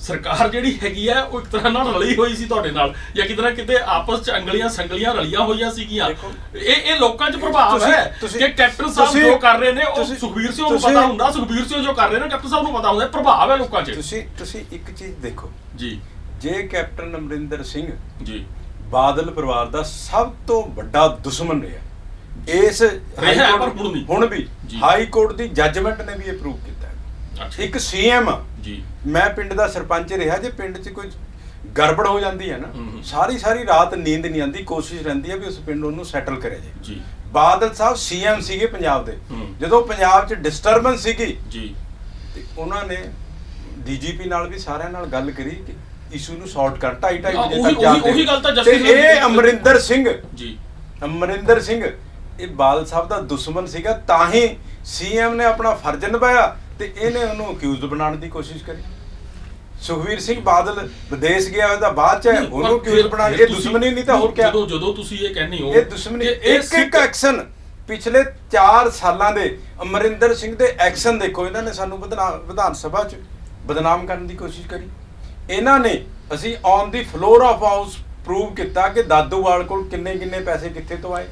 ਸਰਕਾਰ ਜਿਹੜੀ ਹੈਗੀ ਹੈ ਉਹ ਇੱਕ ਤਰ੍ਹਾਂ ਨਾਲ ਰਲੀ ਹੋਈ ਸੀ ਤੁਹਾਡੇ ਨਾਲ, ਜਾਂ ਕਿਤੇ ਨਾ ਕਿਤੇ ਆਪਸ 'ਚ ਅੰਗਲੀਆਂ ਸੰਗਲੀਆਂ ਰਲੀਆਂ ਹੋਈਆਂ ਸੀਗੀਆਂ। ਇਹ ਲੋਕਾਂ 'ਚ ਪ੍ਰਭਾਵ ਹੈ ਕਿ ਕੈਪਟਨ ਸਾਹਿਬ ਜੋ ਕਰ ਰਹੇ ਨੇ ਉਹ ਸੁਖਬੀਰ ਸਿੰਘ ਨੂੰ ਪਤਾ ਹੁੰਦਾ, ਸੁਖਬੀਰ ਸਿੰਘ ਜੋ ਕਰ ਰਹੇ ਨੇ ਕੈਪਟਨ ਸਾਹਿਬ ਨੂੰ ਪਤਾ ਹੁੰਦਾ, ਪ੍ਰਭਾਵ ਹੈ ਲੋਕਾਂ 'ਚ। ਤੁਸੀਂ ਇੱਕ ਚੀਜ਼ ਦੇਖੋ ਜੀ, ਜੇ ਕੈਪਟਨ ਅਮਰਿੰਦਰ ਸਿੰਘ ਜੀ ਬਾਦਲ ਪਰਿਵਾਰ ਦਾ ਸਭ ਤੋਂ ਵੱਡਾ ਦੁਸ਼ਮਣ ਰਿਹਾ, ਇਸ ਹੁਣ ਵੀ ਹਾਈ ਕੋਰਟ ਦੀ ਜੱਜਮੈਂਟ ਨੇ ਵੀ ਇਹ ਪ੍ਰੂਵ ਕੀਤਾ। ਇੱਕ ਸੀਐਮ ਜੀ, ਮੈਂ ਪਿੰਡ ਦਾ ਸਰਪੰਚ ਰਿਹਾ, ਜੇ ਪਿੰਡ 'ਚ ਕੋਈ ਗੜਬੜ ਹੋ ਜਾਂਦੀ ਹੈ ਨਾ, ਸਾਰੀ ਰਾਤ ਨੀਂਦ ਨਹੀਂ ਆਉਂਦੀ, ਕੋਸ਼ਿਸ਼ ਰਹਿੰਦੀ ਹੈ ਵੀ ਉਸ ਪਿੰਡ ਉਹਨੂੰ ਸੈਟਲ ਕਰਿਆ ਜਾਏ। ਬਾਦਲ ਸਾਹਿਬ ਸੀਐਮ ਸੀਗੇ ਪੰਜਾਬ ਦੇ, ਜਦੋਂ ਪੰਜਾਬ 'ਚ ਡਿਸਟਰਬੈਂਸ ਸੀਗੀ ਤੇ ਉਹਨਾਂ ਨੇ ਡੀਜੀਪੀ ਨਾਲ ਵੀ ਸਾਰਿਆਂ ਨਾਲ ਗੱਲ ਕਰੀ ਕਿ ਇਸ਼ੂ ਨੂੰ ਸੌਰਟ ਕਰ, 2:30 ਵਜੇ ਤੱਕ ਜਾਂਦੇ। ਇਹ ਅਮਰਿੰਦਰ ਸਿੰਘ ਇਹ ਬਾਦਲ ਸਾਹਿਬ ਦਾ ਦੁਸ਼ਮਣ ਸੀਗਾ, ਤਾਂ ਹੀ ਸੀਐਮ ਨੇ ਆਪਣਾ ਫਰਜ਼ ਨਿਭਾਇਆ ਤੇ ਇਹਨੇ ਉਹਨੂੰ ਅਕਿਊਜ਼ਡ ਬਣਾਉਣ ਦੀ ਕੋਸ਼ਿਸ਼ ਕਰੀ। ਸੁਖਬੀਰ ਸਿੰਘ ਬਾਦਲ ਵਿਦੇਸ਼ ਗਿਆ ਉਹਦਾ ਬਾਅਦ 'ਚ ਉਹਨੂੰ ਅਕਿਊਜ਼ਡ ਬਣਾ, ਇਹ ਦੁਸ਼ਮਣੀ ਨਹੀਂ ਤਾਂ ਹੋਰ ਕਿਆ। ਜਦੋਂ ਤੁਸੀਂ ਇਹ ਕਹਿੰਦੇ ਹੋ ਇਹ ਦੁਸ਼ਮਣੀ, ਇੱਕ ਐਕਸ਼ਨ ਪਿਛਲੇ 4 ਸਾਲਾਂ ਦੇ ਅਮਰਿੰਦਰ ਸਿੰਘ ਦੇ ਐਕਸ਼ਨ ਦੇਖੋ। ਇਹਨਾਂ ਨੇ ਸਾਨੂੰ ਵਿਧਾਨ ਸਭਾ 'ਚ ਬਦਨਾਮ ਕਰਨ ਦੀ ਕੋਸ਼ਿਸ਼ ਕਰੀ। ਇਹਨਾਂ ਨੇ, ਅਸੀਂ on the floor of house prove ਕੀਤਾ ਕਿ ਦਾਦੂਵਾਲ ਕੋਲ ਕਿੰਨੇ ਪੈਸੇ ਕਿੱਥੇ ਤੋਂ ਆਏ,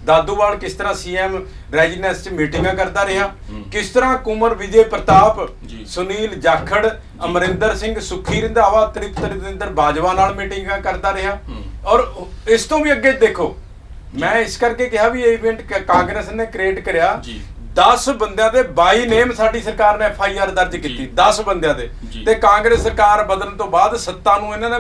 ਦਾਦੂਵਾਲ ਕਿਸ ਤਰ੍ਹਾਂ ਸੀਐਮ ਰੈਜ਼ੀਡੈਂਸ 'ਚ ਮੀਟਿੰਗਾਂ ਕਰਦਾ ਰਿਹਾ, ਕਿਸ ਤਰ੍ਹਾਂ ਕੁਮਰ ਵਿਜੇ ਪ੍ਰਤਾਪ, ਸੁਨੀਲ ਜਾਖੜ, ਅਮਰਿੰਦਰ ਸਿੰਘ, ਸੁਖੀ ਰੰਧਾਵਾ, ਤ੍ਰਿਪਤ ਰਜਿੰਦਰ ਬਾਜਵਾ ਨਾਲ ਮੀਟਿੰਗਾਂ ਕਰਦਾ ਰਿਹਾ। ਔਰ ਇਸ ਤੋਂ ਵੀ ਅੱਗੇ ਦੇਖੋ, ਮੈਂ ਇਸ ਕਰਕੇ ਕਿਹਾ ਵੀ ਇਹ ਇਵੈਂਟ ਕਾਂਗਰਸ ਨੇ ਕ੍ਰੀਏਟ ਕਰਿਆ। 10 ਬੰਦਿਆਂ ਦੇ 22 ਨੇਮ ਸਾਡੀ ਸਰਕਾਰ ਨੇ FIR ਦਰਜ ਕੀਤੀ, 10 ਬੰਦਿਆਂ ਦੇ, ਤੇ ਕਾਂਗਰਸ ਸਰਕਾਰ ਬਦਲਣ ਤੋਂ ਬਾਅਦ ਸੱਤਾ ਨੂੰ ਇਹਨਾਂ ਨੇ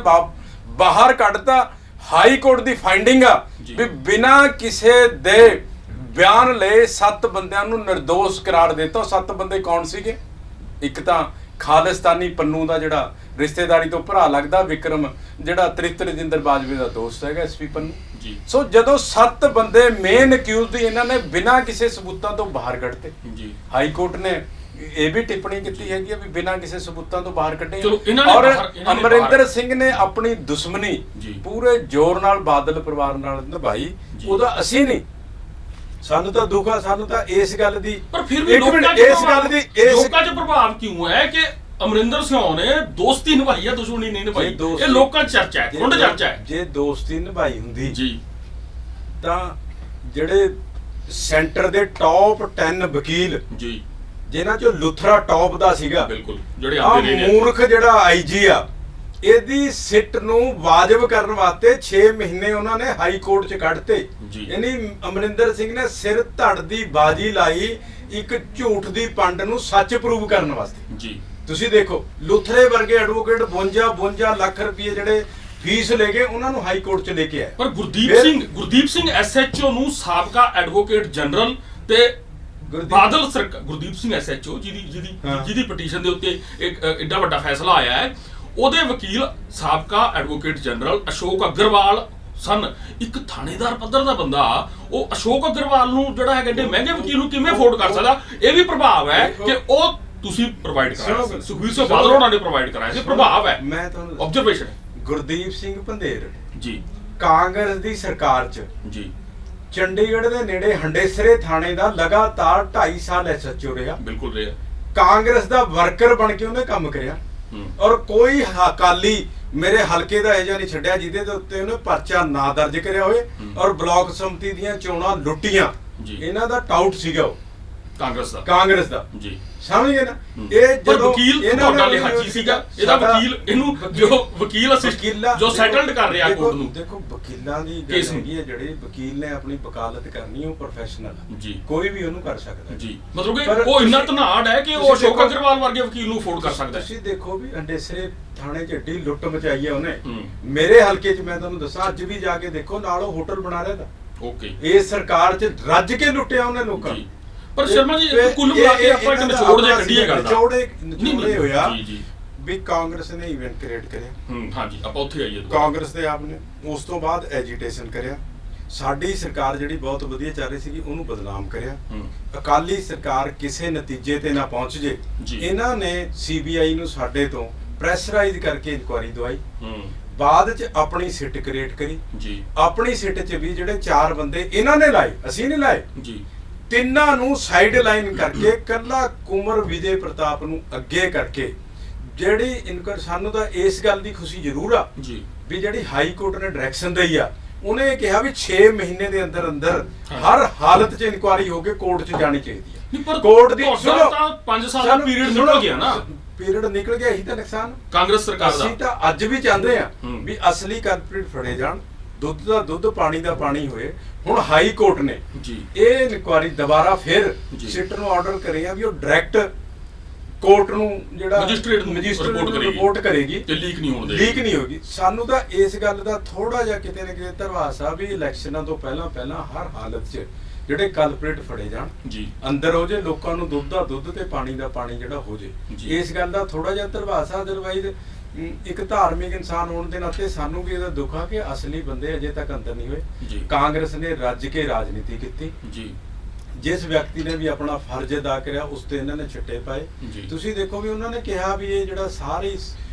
ਬਾਹਰ ਕੱਢਤਾ। ਹਾਈ ਕੋਰਟ ਦੀ ਫਾਈਂਡਿੰਗ ਆ ਵੀ ਬਿਨਾਂ ਕਿਸੇ ਦੇ ਬਿਆਨ ਲਏ 7 ਬੰਦਿਆਂ ਨੂੰ ਨਿਰਦੋਸ਼ ਕਰਾਰ ਦਿੱਤਾ। 7 ਬੰਦੇ ਕੌਣ ਸੀਗੇ? ਇੱਕ ਤਾਂ ਖਾਲਿਸਤਾਨੀ ਪੰਨੂ ਦਾ ਜਿਹੜਾ ਰਿਸ਼ਤੇਦਾਰੀ ਤੋਂ ਭਰਾ ਲੱਗਦਾ ਵਿਕਰਮ, ਜਿਹੜਾ ਤ੍ਰਿਪਤ ਰਜਿੰਦਰ ਬਾਜਵੇ ਦਾ ਦੋਸਤ ਹੈਗਾ, SP ਪੰਨੂ, ਜੀ। ਸੋ ਜਦੋਂ 7 ਬੰਦੇ ਮੇਨ ਅਕਿਊਜ਼ਡ ਇਹਨਾਂ ਨੇ ਬਿਨਾਂ ਕਿਸੇ ਸਬੂਤਾਂ ਤੋਂ ਬਾਹਰ ਕੱਢਤੇ ਜੀ। ਹਾਈ ਕੋਰਟ ਨੇ ਇਹ ਵੀ ਟਿੱਪਣੀ ਕੀਤੀ ਹੈਗੀ ਆ ਵੀ ਬਿਨਾਂ ਕਿਸੇ ਸਬੂਤਾਂ ਤੋਂ ਬਾਹਰ ਕੱਢੇ। ਚਲੋ, ਇਹਨਾਂ ਨੇ ਔਰ ਇਹਨਾਂ ਨੇ ਅਮਰਿੰਦਰ ਸਿੰਘ ਨੇ ਆਪਣੀ ਦੁਸ਼ਮਣੀ ਜੀ। ਪੂਰੇ ਜ਼ੋਰ ਨਾਲ ਬਾਦਲ ਪਰਿਵਾਰ ਨਾਲ ਨਿਭਾਈ। ਜੀ। ਉਹਦਾ ਅਸੀਂ ਨਹੀਂ, ਸਾਨੂੰ ਤਾਂ ਦੁੱਖ ਆ, ਸਾਨੂੰ ਤਾਂ ਇਸ ਗੱਲ ਦੀ, ਪਰ ਫਿਰ ਵੀ ਇੱਕ ਮਿੰਟ, ਲੋਕਾਂ 'ਚ ਪ੍ਰਭਾਵ ਕਿਉਂ ਹੈ ਕਿ ਅਮਰਿੰਦਰ ਸਿੰਘ ਨੇ ਦੋਸਤੀ ਨਿਭਾਈ ਹੈ, ਦੁਸ਼ਮਣੀ ਨਹੀਂ ਨਿਭਾਈ? ਇਹ ਲੋਕਾਂ 'ਚ ਚਰਚਾ ਹੈ, ਖੁੰਡ ਚਰਚਾ ਹੈ। ਜੇ ਦੋਸਤੀ ਨਿਭਾਈ ਹੁੰਦੀ ਜੀ ਤਾਂ ਜਿਹੜੇ ਸੈਂਟਰ ਦੇ ਟੌਪ 10 ਵਕੀਲ ਜੀ, ਜਿਨ੍ਹਾਂ ਚੋਂ ਲੁਥਰਾ ਟੌਪ ਦਾ ਸੀਗਾ, ਬਿਲਕੁਲ, ਜਿਹੜੇ ਆ ਆਉਂਦੇ ਨੇ, ਮੂਰਖ ਜਿਹੜਾ ਆਈਜੀ ਆ, ਇਹਦੀ ਸਿੱਟ ਨੂੰ ਵਾਜਬ ਕਰਨ ਵਾਸਤੇ 6 ਮਹੀਨੇ ਉਹਨਾਂ ਨੇ ਹਾਈ ਕੋਰਟ 'ਚ ਕੱਢਤੇ। ਜੀ। ਯਾਨੀ ਅਮਰਿੰਦਰ ਸਿੰਘ ਨੇ ਸਿਰ ਧੜ ਦੀ ਬਾਜੀ ਲਾਈ ਇੱਕ ਝੂਠ ਦੀ ਪੰਡ ਨੂੰ ਸੱਚ ਪ੍ਰੂਵ ਕਰਨ ਵਾਸਤੇ। ਜੀ। ਤੁਸੀਂ ਦੇਖੋ ਲੁਥਰੇ ਵਰਗੇ ਐਡਵੋਕੇਟ 52 ਲੱਖ ਰੁਪਏ ਜਿਹੜੇ ਫੀਸ ਲੈ ਕੇ ਉਹਨਾਂ ਨੂੰ ਹਾਈ ਕੋਰਟ 'ਚ ਲੈ ਕੇ ਆਏ। ਪਰ ਗੁਰਦੀਪ ਸਿੰਘ ਐਸਐਚਓ ਨੂੰ ਸਾਬਕਾ ਐਡਵੋਕੇਟ ਜਨਰਲ ਤੇ ਬਾਦਲ ਸਰਕਾਰ, ਗੁਰਦੀਪ ਸਿੰਘ ਐਸਐਚਓ ਜਿਹਦੀ ਪਟੀਸ਼ਨ ਦੇ ਉੱਤੇ ਇੱਕ ਐਡਾ ਵੱਡਾ ਫੈਸਲਾ ਆਇਆ ਹੈ, ਉਹਦੇ ਵਕੀਲ ਸਾਬਕਾ ਐਡਵੋਕੇਟ ਜਨਰਲ ਅਸ਼ੋਕ ਅਗਰਵਾਲ ਸਨ। ਇੱਕ ਥਾਣੇਦਾਰ ਪੱਧਰ ਦਾ ਬੰਦਾ ਉਹ ਅਸ਼ੋਕ ਅਗਰਵਾਲ ਨੂੰ ਜਿਹੜਾ ਹੈ ਐਡੇ ਮਹਿੰਗੇ ਵਕੀਲ ਨੂੰ ਕਿਵੇਂ ਅਫੋਰਡ ਕਰ ਸਕਦਾ? ਇਹ ਵੀ ਪ੍ਰਭਾਵ ਹੈ ਕਿ ਉਹ ਤੁਸੀਂ ਪ੍ਰੋਵਾਈਡ ਕਰਾਇਆ ਸੀ, ਸੁਖਬੀਰ ਸਿੰਘ ਬਾਦਲ ਹੋਣਾ ਨੇ ਪ੍ਰੋਵਾਈਡ ਕਰਾਇਆ ਸੀ। ਪ੍ਰਭਾਵ ਹੈ, ਮੈਂ ਤੁਹਾਨੂੰ ਆਬਜ਼ਰਵੇਸ਼ਨ ਹੈ। ਗੁਰਦੀਪ ਸਿੰਘ ਭੰਦੇਰ ਜੀ ਕਾਂਗਰਸ ਦੀ ਸਰਕਾਰ 'ਚ ਜੀ, ਚੰਡੀਗੜ੍ਹ ਦੇ ਨੇੜੇ ਹੰਡੇਸਰੇ ਥਾਣੇ ਦਾ ਲਗਾਤਾਰ 2.5 ਸਾਲ ਐਸਐਚਓ ਰਿਹਾ। ਬਿਲਕੁਲ ਰਿਹਾ। ਕਾਂਗਰਸ ਦਾ ਵਰਕਰ ਬਣ ਕੇ ਉਹਨੇ ਕੰਮ ਕਰਿਆ ਔਰ ਕੋਈ ਅਕਾਲੀ ਮੇਰੇ ਹਲਕੇ ਦਾ ਇਹ ਜਿਹਾ ਨਹੀਂ ਛੱਡਿਆ ਜਿਹਦੇ ਦੇ ਉੱਤੇ ਉਹਨੇ ਪਰਚਾ ਨਾ ਦਰਜ ਕਰਿਆ ਹੋਵੇ। ਔਰ ਬਲਾਕ ਸੰਮਤੀ ਦੀਆਂ ਚੋਣਾਂ ਲੁੱਟੀਆਂ, ਇਹਨਾਂ ਦਾ ਟਾਊਟ ਸੀਗਾ ਉਹ ਕਾਂਗਰਸ ਦਾ ਜੀ, ਸਮਝ ਗਏ ਨਾ? ਇਹ ਜਦੋਂ ਵਕੀਲ ਤੁਹਾਡਾ ਲਿਹਾਜੀ ਸੀਗਾ, ਇਹਦਾ ਵਕੀਲ ਇਹਨੂੰ ਜੋ ਵਕੀਲ ਜੋ ਸੈਟਲਡ ਕਰ ਰਿਹਾ ਕੋਰਟ ਨੂੰ। ਦੇਖੋ ਵਕੀਲਾਂ ਦੀ ਗੱਲ ਹੈਗੀ ਹੈ, ਜਿਹੜੇ ਵਕੀਲ ਨੇ ਆਪਣੀ ਵਕਾਲਤ ਕਰਨੀ ਉਹ ਪ੍ਰੋਫੈਸ਼ਨਲ ਜੀ, ਕੋਈ ਵੀ ਉਹਨੂੰ ਕਰ ਸਕਦਾ ਜੀ। ਮਤਲਬ ਕਿ ਉਹ ਇੰਨਾ ਧਨਾੜ ਹੈ ਕਿ ਉਹ ਅਸ਼ੋਕ ਅਗਰਵਾਲ ਵਰਗੇ ਵਕੀਲ ਨੂੰ ਅਫੋਰਡ ਕਰ ਸਕਦਾ ਹੈ। ਤੁਸੀਂ ਦੇਖੋ ਵੀ ਅੰਡੇਸਰੇ ਥਾਣੇ 'ਚ ਏਡੀ ਲੁੱਟ ਮਚਾਈ ਹੈ ਉਹਨੇ। ਮੇਰੇ ਹਲਕੇ 'ਚ ਮੈਂ ਤੁਹਾਨੂੰ ਦੱਸਾਂ, ਅੱਜ ਵੀ ਜਾ ਕੇ ਦੇਖੋ, ਨਾਲ ਉਹ ਹੋਟਲ ਬਣਾ ਰਿਹਾ ਤਾਂ। ਓਕੇ, ਇਹ ਸਰਕਾਰ 'ਚ ਰੱਜ ਕੇ ਲੁੱਟਿਆ ਉਹਨੇ ਲੋਕਾਂ ਨੂੰ। ਪਰ ਸ਼ਰਮਾ ਜੀ ਕੁੱਲ ਮਿਲਾ ਕੇ ਆਪਾਂ ਇੱਕ ਨਿਚੋੜ ਜਿਹਾ ਕੱਢੀਏ ਗੱਲ ਦਾ। ਨਿਚੋੜੇ ਹੋਇਆ ਵੀ ਕਾਂਗਰਸ ਨੇ ਇਵੈਂਟ ਕ੍ਰੀਏਟ ਕਰਿਆ। ਹਾਂਜੀ, ਆਪਾਂ ਉੱਥੇ ਆਈਏ। ਕਾਂਗਰਸ ਦੇ ਆਪ ਨੇ ਉਸ ਤੋਂ ਬਾਅਦ ਐਜੀਟੇਸ਼ਨ ਕਰਿਆ। ਸਾਡੀ ਸਰਕਾਰ ਜਿਹੜੀ ਬਹੁਤ ਵਧੀਆ ਚੱਲ ਰਹੀ ਸੀਗੀ ਉਹਨੂੰ ਬਦਨਾਮ ਕਰਿਆ। ਅਕਾਲੀ ਸਰਕਾਰ ਕਿਸੇ ਨਤੀਜੇ ਤੇ ਨਾ ਪਹੁੰਚ ਜੇ, ਇਹਨਾਂ ਨੇ ਸੀਬੀਆਈ ਨੂੰ ਸਾਡੇ ਤੋਂ ਪ੍ਰੈਸ਼ਰਾਈਜ਼ ਕਰਕੇ ਇਨਕੁਆਇਰੀ ਦਵਾਈ। ਬਾਅਦ ਚ ਆਪਣੀ ਸਿੱਟ ਕ੍ਰੀਏਟ ਕਰੀ ਜੀ। ਆਪਣੀ ਸਿੱਟ ਚ ਵੀ ਜਿਹੜੇ 4 ਬੰਦੇ ਇਹਨਾਂ ਨੇ ਲਾਏ, ਅਸੀਂ ਨਹੀਂ ਲਾਏ ਜੀ। ਤਿੰਨਾਂ ਨੂੰ ਸਾਈਡ ਲਾਈਨ ਕਰਕੇ ਕੱਲਾ ਕੁਮਰ ਵਿਜੇ ਪ੍ਰਤਾਪ ਨੂੰ ਅੱਗੇ ਕਰਕੇ ਜਿਹੜੀ ਇਨਕੁਆਇਰੀ, ਸਾਨੂੰ ਤਾਂ ਇਸ ਗੱਲ ਦੀ ਖੁਸ਼ੀ ਜ਼ਰੂਰ ਆ ਜੀ ਵੀ ਜਿਹੜੀ ਹਾਈ ਕੋਰਟ ਨੇ ਡਾਇਰੈਕਸ਼ਨ ਦਈ ਆ, ਉਹਨੇ ਕਿਹਾ ਵੀ 6 ਮਹੀਨੇ ਦੇ ਅੰਦਰ ਅੰਦਰ ਹਰ ਹਾਲਤ 'ਚ ਇਨਕੁਆਇਰੀ ਹੋ ਕੇ ਕੋਰਟ 'ਚ ਜਾਣੀ ਚਾਹੀਦੀ ਆ। ਕੋਰਟ ਦੀ ਸੁਣੋ, 5 ਸਾਲ ਦਾ ਪੀਰੀਅਡ ਨਿਕਲ ਗਿਆ ਨਾ, ਪੀਰੀਅਡ ਨਿਕਲ ਗਿਆ, ਇਹੀ ਤਾਂ ਨੁਕਸਾਨ ਕਾਂਗਰਸ ਸਰਕਾਰ ਦਾ। ਅਸੀਂ ਤਾਂ ਅੱਜ ਵੀ ਚਾਹੁੰਦੇ ਆ ਵੀ ਅਸਲੀ ਕਲਪ੍ਰੀਟ ਫੜੇ ਜਾਣ, ਦੁੱਧ ਦਾ ਦੁੱਧ ਪਾਣੀ ਦਾ ਪਾਣੀ ਹੋਏ। ਹੁਣ ਹਾਈ ਕੋਰਟ ਨੇ ਜੀ ਇਹ ਇਨਕੁਆਇਰੀ ਦੁਬਾਰਾ ਫਿਰ ਸਿੱਟ ਨੂੰ ਆਰਡਰ ਕਰਿਆ ਵੀ ਉਹ ਡਾਇਰੈਕਟ ਕੋਰਟ ਨੂੰ ਜਿਹੜਾ ਮੈਜਿਸਟ੍ਰੇਟ ਨੂੰ ਰਿਪੋਰਟ ਕਰੇਗੀ ਤੇ ਲੀਕ ਨਹੀਂ ਹੋਗੀ। ਸਾਨੂੰ ਤਾਂ ਇਸ ਗੱਲ ਦਾ ਥੋੜਾ ਜਿਹਾ ਕਿਤੇ ਨਾ ਕਿਤੇ ਧਰਵਾਸ ਆ ਵੀ ਇਲੈਕਸ਼ਨਾਂ ਤੋਂ ਪਹਿਲਾਂ ਹਰ ਹਾਲਤ 'ਚ ਜਿਹੜੇ ਕਲਪ੍ਰੀਟ ਫੜੇ ਜਾਣ ਜੀ, ਅੰਦਰ ਹੋ ਜੇ, ਲੋਕਾਂ ਨੂੰ ਦੁੱਧ ਦਾ ਦੁੱਧ ਤੇ ਪਾਣੀ ਦਾ ਪਾਣੀ ਜਿਹੜਾ ਹੋ ਜੇ। ਇਸ ਗੱਲ ਦਾ ਥੋੜਾ ਜਿਹਾ ਧਰਵਾਸ ਆ। ਅਦਰਵਾਈਜ਼ ਇੱਕ ਧਾਰਮਿਕ ਇਨਸਾਨ ਹੋਣ ਦੇ ਨਾਤੇ ਸਾਨੂੰ ਵੀ ਇਹਦਾ ਦੁੱਖ ਆ ਕਿ ਅਸਲੀ ਬੰਦੇ ਅਜੇ ਤੱਕ ਅੰਦਰ ਨਹੀਂ ਹੋਏ। ਕਾਂਗਰਸ ਨੇ ਰੱਜ ਕੇ ਰਾਜਨੀਤੀ ਕੀਤੀ ਜੀ। ਜਿਸ ਵਿਅਕਤੀ ਨੇ ਵੀ ਆਪਣਾ ਫਰਜ਼ ਅਦਾ ਕਰਿਆ ਉਸ ਤੇ ਇਹਨਾਂ ਨੇ ਛਿੱਟੇ ਪਾਏ। ਤੁਸੀਂ ਦੇਖੋ ਵੀ ਉਹਨਾਂ ਨੇ ਕਿਹਾ ਵੀ ਇਹ ਜਿਹੜਾ ਸਾਰੀ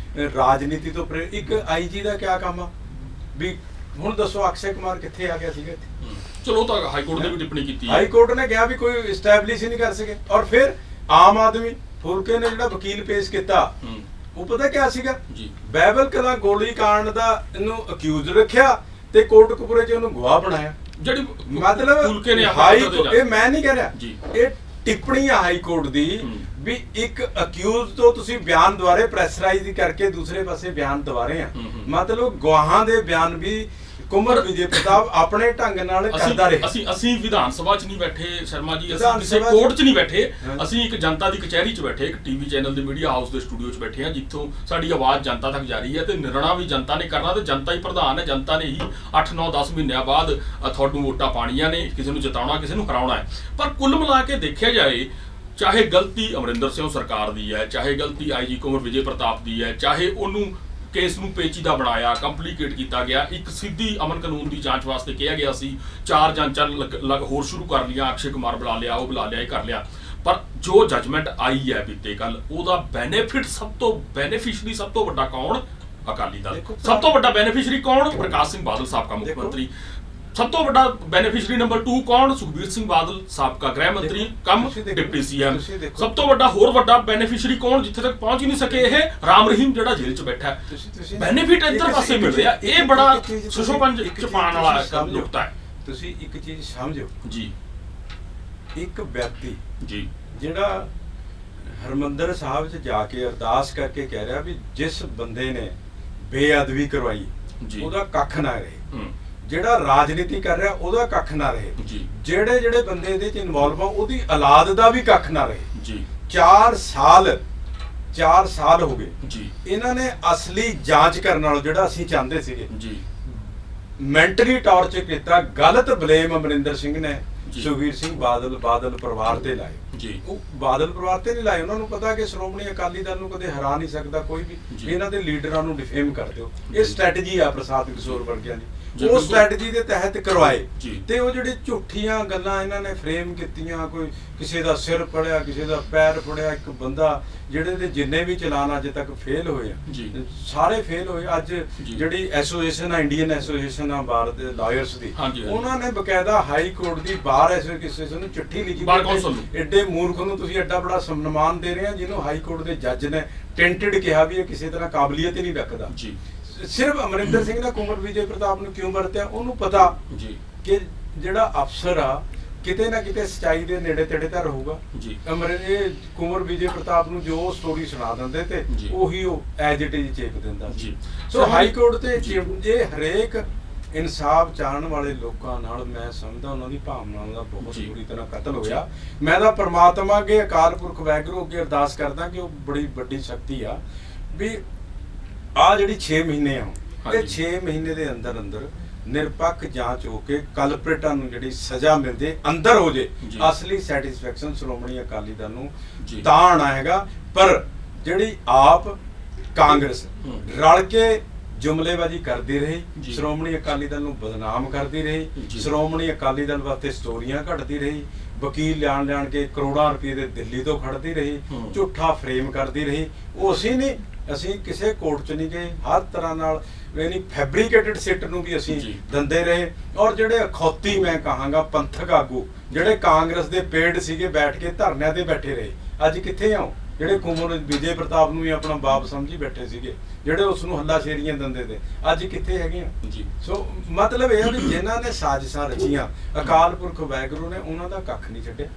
ਰਾਜਨੀਤੀ ਤੋਂ ਇੱਕ ਆਈਜੀ ਦਾ ਕਿਆ ਕੰਮ ਆ ਵੀ। ਹੁਣ ਦੱਸੋ ਅਕਸ਼ੇ ਕੁਮਾਰ ਕਿੱਥੇ ਆ ਗਿਆ ਸੀਗਾ? ਚਲੋ ਤਾਂ ਹਾਈ ਕੋਰਟ ਨੇ ਵੀ ਟਿੱਪਣੀ ਕੀਤੀ ਹੈ। ਹਾਈ ਕੋਰਟ ਨੇ ਕਿਹਾ ਵੀ ਕੋਈ ਐਸਟੈਬਲਿਸ਼ ਹੀ ਨਹੀਂ ਕਰ ਸਕੇ। ਔਰ ਫਿਰ ਆਮ ਆਦਮੀ ਫੁਲਕੇ ਨੇ ਜਿਹੜਾ ਵਕੀਲ ਪੇਸ਼ ਕੀਤਾ, ਉਹ ਪਤਾ ਕਿਆ ਸੀਗਾ ਜੀ? ਬਾਈਬਲ ਕਲਾ ਗੋਲੀ ਕਾਂਡ ਦਾ ਇਹਨੂੰ ਅਕਿਊਜ਼ ਰੱਖਿਆ ਤੇ ਕੋਟਕਪੂਰੇ 'ਚ ਉਹਨੂੰ ਗਵਾਹ ਬਣਾਇਆ। ਜਿਹੜੀ ਮਤਲਬ ਫੁਲਕੇ ਨੇ ਇਹ ਮੈਂ ਨਹੀਂ ਕਹਿ ਰਿਹਾ, ਇਹ ਟਿੱਪਣੀ ਆ ਹਾਈ ਕੋਰਟ ਦੀ ਵੀ ਇੱਕ ਅਕਿਊਜ਼ ਤੋਂ ਤੁਸੀਂ ਬਿਆਨ ਦੁਆਰੇ ਪ੍ਰੈਸ਼ਰਾਈਜ਼ ਕਰਕੇ ਦੂਸਰੇ ਪਾਸੇ ਬਿਆਨ ਦਵਾਰੇ ਆ। ਮਤਲਬ ਗਵਾਹਾਂ ਦੇ ਬਿਆਨ ਵੀ ਕੁਮਰ ਵਿਜੇ ਪ੍ਰਤਾਪ ਆਪਣੇ ਢੰਗ ਨਾਲ ਕਰਦਾ ਰਿਹਾ। ਅਸੀਂ ਵਿਧਾਨ ਸਭਾ 'ਚ ਨਹੀਂ ਬੈਠੇ ਸ਼ਰਮਾ ਜੀ, ਅਸੀਂ ਕਿਸੇ ਕੋਰਟ 'ਚ ਨਹੀਂ ਬੈਠੇ, ਅਸੀਂ ਇੱਕ ਜਨਤਾ ਦੀ ਕਚਹਿਰੀ 'ਚ ਬੈਠੇ, ਇੱਕ ਟੀਵੀ ਚੈਨਲ ਦੇ ਮੀਡੀਆ ਹਾਊਸ ਦੇ ਸਟੂਡੀਓ 'ਚ ਬੈਠੇ ਹਾਂ, ਜਿੱਥੋਂ ਸਾਡੀ ਆਵਾਜ਼ ਜਨਤਾ ਤੱਕ ਜਾ ਰਹੀ ਹੈ। ਤੇ ਨਿਰਣਾ ਵੀ ਜਨਤਾ ਨੇ ਕਰਨਾ ਤੇ ਜਨਤਾ ਹੀ ਪ੍ਰਧਾਨ ਹੈ। ਜਨਤਾ ਨੇ ਹੀ 8, 9, 10 ਮਹੀਨਿਆਂ ਬਾਅਦ ਤੁਹਾਨੂੰ ਵੋਟਾਂ ਪਾਣੀਆਂ ਨੇ, ਕਿਸੇ ਨੂੰ ਜਿਤਾਉਣਾ, ਕਿਸੇ ਨੂੰ ਹਰਾਉਣਾ ਹੈ। ਪਰ ਕੁੱਲ ਮਿਲਾ ਕੇ ਦੇਖਿਆ ਜਾਏ, ਚਾਹੇ ਗਲਤੀ ਅਮਰਿੰਦਰ ਸਿੰਘ ਸਰਕਾਰ ਦੀ ਹੈ, ਚਾਹੇ ਗਲਤੀ ਆਈਜੀ ਕੁਮਰ ਵਿਜੇ ਪ੍ਰਤਾਪ ਦੀ ਹੈ, ਚਾਹੇ ਉਹਨੂੰ ਕੇਸ ਨੂੰ ਪੇਚੀਦਾ ਬਣਾਇਆ, ਕੰਪਲਿਕੇਟ ਕੀਤਾ ਗਿਆ। ਇੱਕ ਸਿੱਧੀ ਅਮਨ ਕਾਨੂੰਨ ਦੀ ਜਾਂਚ ਵਾਸਤੇ ਕਿਹਾ ਗਿਆ ਸੀ, 4 ਜਾਂਚਾਂ ਹੋਰ ਸ਼ੁਰੂ ਕਰ ਲਈਆਂ, ਅਕਸ਼ੇ ਕੁਮਾਰ ਬੁਲਾ ਲਿਆ, ਉਹ ਬੁਲਾ ਲਿਆ, ਇਹ ਕਰ ਲਿਆ। ਪਰ ਜੋ ਜਜਮੈਂਟ ਆਈ ਹੈ ਬੀਤੇ ਕੱਲ, ਉਹਦਾ ਬੈਨੀਫਿਟ ਸਭ ਤੋਂ ਬੈਨੀਫਿਸ਼ਰੀ ਸਭ ਤੋਂ ਵੱਡਾ ਕੌਣ? ਅਕਾਲੀ ਦਲ। ਸਭ ਤੋਂ ਵੱਡਾ ਬੈਨੀਫਿਸ਼ਰੀ ਕੌਣ? ਪ੍ਰਕਾਸ਼ ਸਿੰਘ ਬਾਦਲ ਸਾਬਕਾ ਮੁੱਖ ਮੰਤਰੀ। ਸਭ ਤੋਂ ਵੱਡਾ ਬੈਨੀਫਿਸ਼ਰੀ ਨੰਬਰ 2 ਕੌਣ? ਸੁਖਬੀਰ ਸਿੰਘ ਬਾਦਲ ਸਾਬਕਾ ਗ੍ਰਹਿ ਮੰਤਰੀ ਕਮ ਡਿਪਟੀ ਸੀਐਮ। ਸਭ ਤੋਂ ਵੱਡਾ ਹੋਰ ਵੱਡਾ ਬੈਨੀਫਿਸ਼ਰੀ ਕੌਣ? ਜਿੱਥੇ ਤੱਕ ਪਹੁੰਚ ਹੀ ਨਹੀਂ ਸਕੇ ਇਹ ਰਾਮ ਰਹੀਮ ਜਿਹੜਾ ਜੇਲ੍ਹ 'ਚ ਬੈਠਾ ਹੈ। ਬੈਨੀਫਿਟ ਇੱਧਰ ਪਾਸੇ ਮਿਲ ਰਿਹਾ। ਇਹ ਬੜਾ ਸੁਸ਼ੋਭਨ ਚ ਪਾਉਣ ਵਾਲਾ ਨੁਕਤਾ ਹੈ। ਤੁਸੀਂ ਇੱਕ ਚੀਜ਼ ਸਮਝੋ ਜੀ, ਇੱਕ ਵਿਅਕਤੀ ਜੀ ਜਿਹੜਾ ਹਰਮੰਦਰ ਸਾਹਿਬ 'ਚ ਜਾ ਕੇ ਅਰਦਾਸ ਕਰਕੇ ਕਹਿ ਰਿਹਾ ਵੀ ਜਿਸ ਬੰਦੇ ਨੇ ਬੇਅਦਬੀ ਕਰਵਾਈ ਜੀ, ਉਹਦਾ ਕੱਖ ਨਾ ਰਹੇ, ਜਿਹੜਾ ਰਾਜਨੀਤੀ ਕਰ ਰਿਹਾ ਉਹਦਾ ਕੱਖ ਨਾ ਰਹੇ, ਜਿਹੜੇ ਬੰਦੇ ਇਹਦੇ 'ਚ ਇਨਵੋਲਵ ਆ ਉਹਦੀ ਔਲਾਦ ਦਾ ਵੀ ਕੱਖ ਨਾ ਰਹੇ ਜੀ। 4 ਸਾਲ ਹੋ ਗਏ ਜੀ। ਇਹਨਾਂ ਨੇ ਅਸਲੀ ਜਾਂਚ ਕਰਨ ਨਾਲੋਂ ਜਿਹੜਾ ਅਸੀਂ ਚਾਹੁੰਦੇ ਸੀਗੇ ਜੀ, ਮੈਂਟਲੀ ਟਾਰਚਰ ਕੀਤਾ, ਗਲਤ ਬਲੇਮ ਅਮਰਿੰਦਰ ਸਿੰਘ ਨੇ ਸੁਖਬੀਰ ਸਿੰਘ ਬਾਦਲ ਪਰਿਵਾਰ ਤੇ ਲਾਏ ਜੀ। ਉਹ ਬਾਦਲ ਪਰਿਵਾਰ ਤੇ ਨਹੀਂ ਲਾਏ, ਉਹਨਾਂ ਨੂੰ ਪਤਾ ਕਿ ਸ਼੍ਰੋਮਣੀ ਅਕਾਲੀ ਦਲ ਨੂੰ ਕਦੇ ਹਰਾ ਨਹੀਂ ਸਕਦਾ ਕੋਈ ਵੀ, ਇਹਨਾਂ ਦੇ ਲੀਡਰਾਂ ਨੂੰ ਡਿਫੇਮ ਕਰ ਦਿਓ। ਇਹ ਸਟ੍ਰੈਟਜੀ ਆ ਪ੍ਰਸਾਦ ਕਿਸ਼ੋਰ ਵਰਗਿਆਂ ਦੀ। ਉਹ ਸਟ੍ਰੈਟਜੀ ਦੇ ਤਹਿਤ ਕਰਵਾਏ ਤੇ ਉਹ ਜਿਹੜੇ ਝੂਠੀਆਂ ਗੱਲਾਂ ਇਹਨਾਂ ਨੇ ਫਰੇਮ ਕੀਤੀਆਂ, ਕੋਈ ਕਿਸੇ ਦਾ ਸਿਰ ਫੜਿਆ, ਕਿਸੇ ਦਾ ਪੈਰ ਫੜਿਆ, ਇੱਕ ਬੰਦਾ ਜਿਹੜੇ ਦੇ ਜਿੰਨੇ ਵੀ ਚਲਾਨ ਅੱਜ ਤੱਕ ਫੇਲ ਹੋਏ ਆ, ਸਾਰੇ ਫੇਲ ਹੋਏ। ਅੱਜ ਜਿਹੜੀ ਐਸੋਸੀਏਸ਼ਨ ਆ, ਇੰਡੀਅਨ ਐਸੋਸੀਏਸ਼ਨ ਆ ਬਾਰ ਦੇ ਲਾਇਰਸ ਦੀ, ਉਹਨਾਂ ਨੇ ਬਕਾਇਦਾ ਹਾਈ ਕੋਰਟ ਦੀ ਬਾਰ ਐਸੋਸੀਏਸ਼ਨ ਨੂੰ ਚਿੱਠੀ ਲਿਖੀ। ਐਡੇ ਮੂਰਖ ਨੂੰ ਤੁਸੀਂ ਐਡਾ ਬੜਾ ਸਨਮਾਨ ਦੇ ਰਹੇ ਆ ਜਿਹਨੂੰ ਹਾਈ ਕੋਰਟ ਦੇ ਜੱਜ ਨੇ ਟੈਂਟਡ ਕਿਹਾ ਵੀ ਇਹ ਕਿਸੇ ਤਰ੍ਹਾਂ ਕਾਬਲੀਅਤ ਹੀ ਨਹੀਂ ਰੱਖਦਾ। ਸਿਰਫ ਅਮਰਿੰਦਰ ਸਿੰਘ ਨੇ ਕੁੰਵਰ ਵਿਜੇ ਪ੍ਰਤਾਪ ਨੂੰ ਕਿਉਂ ਵਰਤਿਆ? ਉਹਨੂੰ ਪਤਾ ਕਿ ਜਿਹੜਾ ਅਫਸਰ ਆ ਕਿਤੇ ਨਾ ਕਿਤੇ ਸਚਾਈ ਦੇ ਨੇੜੇ ਤੇੜੇ ਤਾਂ ਰਹੂਗਾ। ਕੁੰਵਰ ਵਿਜੇ ਪ੍ਰਤਾਪ ਨੂੰ ਜੋ ਸਟੋਰੀ ਸੁਣਾ ਦਿੰਦੇ ਤੇ ਉਹੀ ਉਹ ਐਜ ਇਟ ਇਜ਼ ਚੇਪ ਦਿੰਦਾ ਸੀ। ਸੋ ਹਾਈ ਕੋਰਟ ਤੇ ਜੇ ਹਰੇਕ ਇਨਸਾਫ ਚਾਹਣ ਵਾਲੇ ਲੋਕਾਂ ਨਾਲ ਮੈਂ ਸਮਝਦਾ ਉਹਨਾਂ ਦੀ ਭਾਵਨਾਵਾਂ ਦਾ ਬਹੁਤ ਬੁਰੀ ਤਰ੍ਹਾਂ ਕਤਲ ਹੋਇਆ। ਮੈਂ ਤਾਂ ਪ੍ਰਮਾਤਮਾ ਅੱਗੇ, ਅਕਾਲ ਪੁਰਖ ਵਾਹਿਗੁਰੂ ਅੱਗੇ ਅਰਦਾਸ ਕਰਦਾ ਕਿ ਉਹ ਬੜੀ ਵੱਡੀ ਸ਼ਕਤੀ ਆ ਵੀ ਆ ਜਿਹੜੀ 6 ਮਹੀਨੇ ਆ, ਇਹ 6 ਮਹੀਨੇ ਦੇ ਅੰਦਰ ਨਿਰਪੱਖ ਜਾਂਚ ਹੋ ਕੇ ਕਲਪ੍ਰੇਟਾਂ ਨੂੰ ਜਿਹੜੀ ਸਜ਼ਾ ਮਿਲਦੇ ਅੰਦਰ ਹੋ ਜੇ, ਅਸਲੀ ਸੈਟੀਸਫੈਕਸ਼ਨ ਸ਼੍ਰੋਮਣੀ ਅਕਾਲੀ ਦਲ ਨੂੰ ਤਾਂ ਆਣਾ ਹੈਗਾ। ਪਰ ਜਿਹੜੀ ਆਪ ਕਾਂਗਰਸ ਰਲ ਕੇ ਜੁਮਲੇਬਾਜ਼ੀ ਕਰਦੀ ਰਹੀ, ਸ਼੍ਰੋਮਣੀ ਅਕਾਲੀ ਦਲ ਨੂੰ ਬਦਨਾਮ ਕਰਦੀ ਰਹੀ, ਸ਼੍ਰੋਮਣੀ ਅਕਾਲੀ ਦਲ ਵਾਸਤੇ ਸਟੋਰੀਆਂ ਘੜਦੀ ਰਹੀ, ਵਕੀਲ ਲਿਆਣ ਕੇ ਕਰੋੜਾਂ ਰੁਪਏ ਦੇ ਦਿੱਲੀ ਤੋਂ ਖੜਦੀ ਰਹੀ, ਝੂਠਾ ਫਰੇਮ ਕਰਦੀ ਰਹੀ। ਉਹ ਅਸੀਂ ਕਿਸੇ ਕੋਰਟ 'ਚ ਨਹੀਂ ਗਏ, ਹਰ ਤਰ੍ਹਾਂ ਨਾਲ ਯਾਨੀ ਫੈਬਰੀਕੇਟਡ ਸਿੱਟ ਨੂੰ ਵੀ ਅਸੀਂ ਦਿੰਦੇ ਰਹੇ। ਔਰ ਜਿਹੜੇ ਅਖੌਤੀ ਮੈਂ ਕਹਾਂਗਾ ਪੰਥਕ ਆਗੂ ਜਿਹੜੇ ਕਾਂਗਰਸ ਦੇ ਪੇੜ ਸੀਗੇ ਬੈਠ ਕੇ ਧਰਨਿਆਂ ਤੇ ਬੈਠੇ ਰਹੇ, ਅੱਜ ਕਿੱਥੇ ਆਉ? ਜਿਹੜੇ ਕੁੰਵਰ ਵਿਜੇ ਪ੍ਰਤਾਪ ਨੂੰ ਵੀ ਆਪਣਾ ਬਾਪ ਸਮਝੀ ਬੈਠੇ ਸੀਗੇ, ਜਿਹੜੇ ਉਸ ਨੂੰ ਹੱਲਾਸ਼ੇਰੀਆਂ ਦਿੰਦੇ ਤੇ, ਅੱਜ ਕਿੱਥੇ ਹੈਗੇ ਆ? ਸੋ ਮਤਲਬ ਇਹ ਆ ਵੀ ਜਿਨ੍ਹਾਂ ਨੇ ਸਾਜ਼ਿਸ਼ਾਂ ਰਚੀਆਂ ਅਕਾਲ ਪੁਰਖ ਵਾਹਿਗੁਰੂ ਨੇ ਉਹਨਾਂ ਦਾ ਕੱਖ ਨਹੀਂ ਛੱਡਿਆ।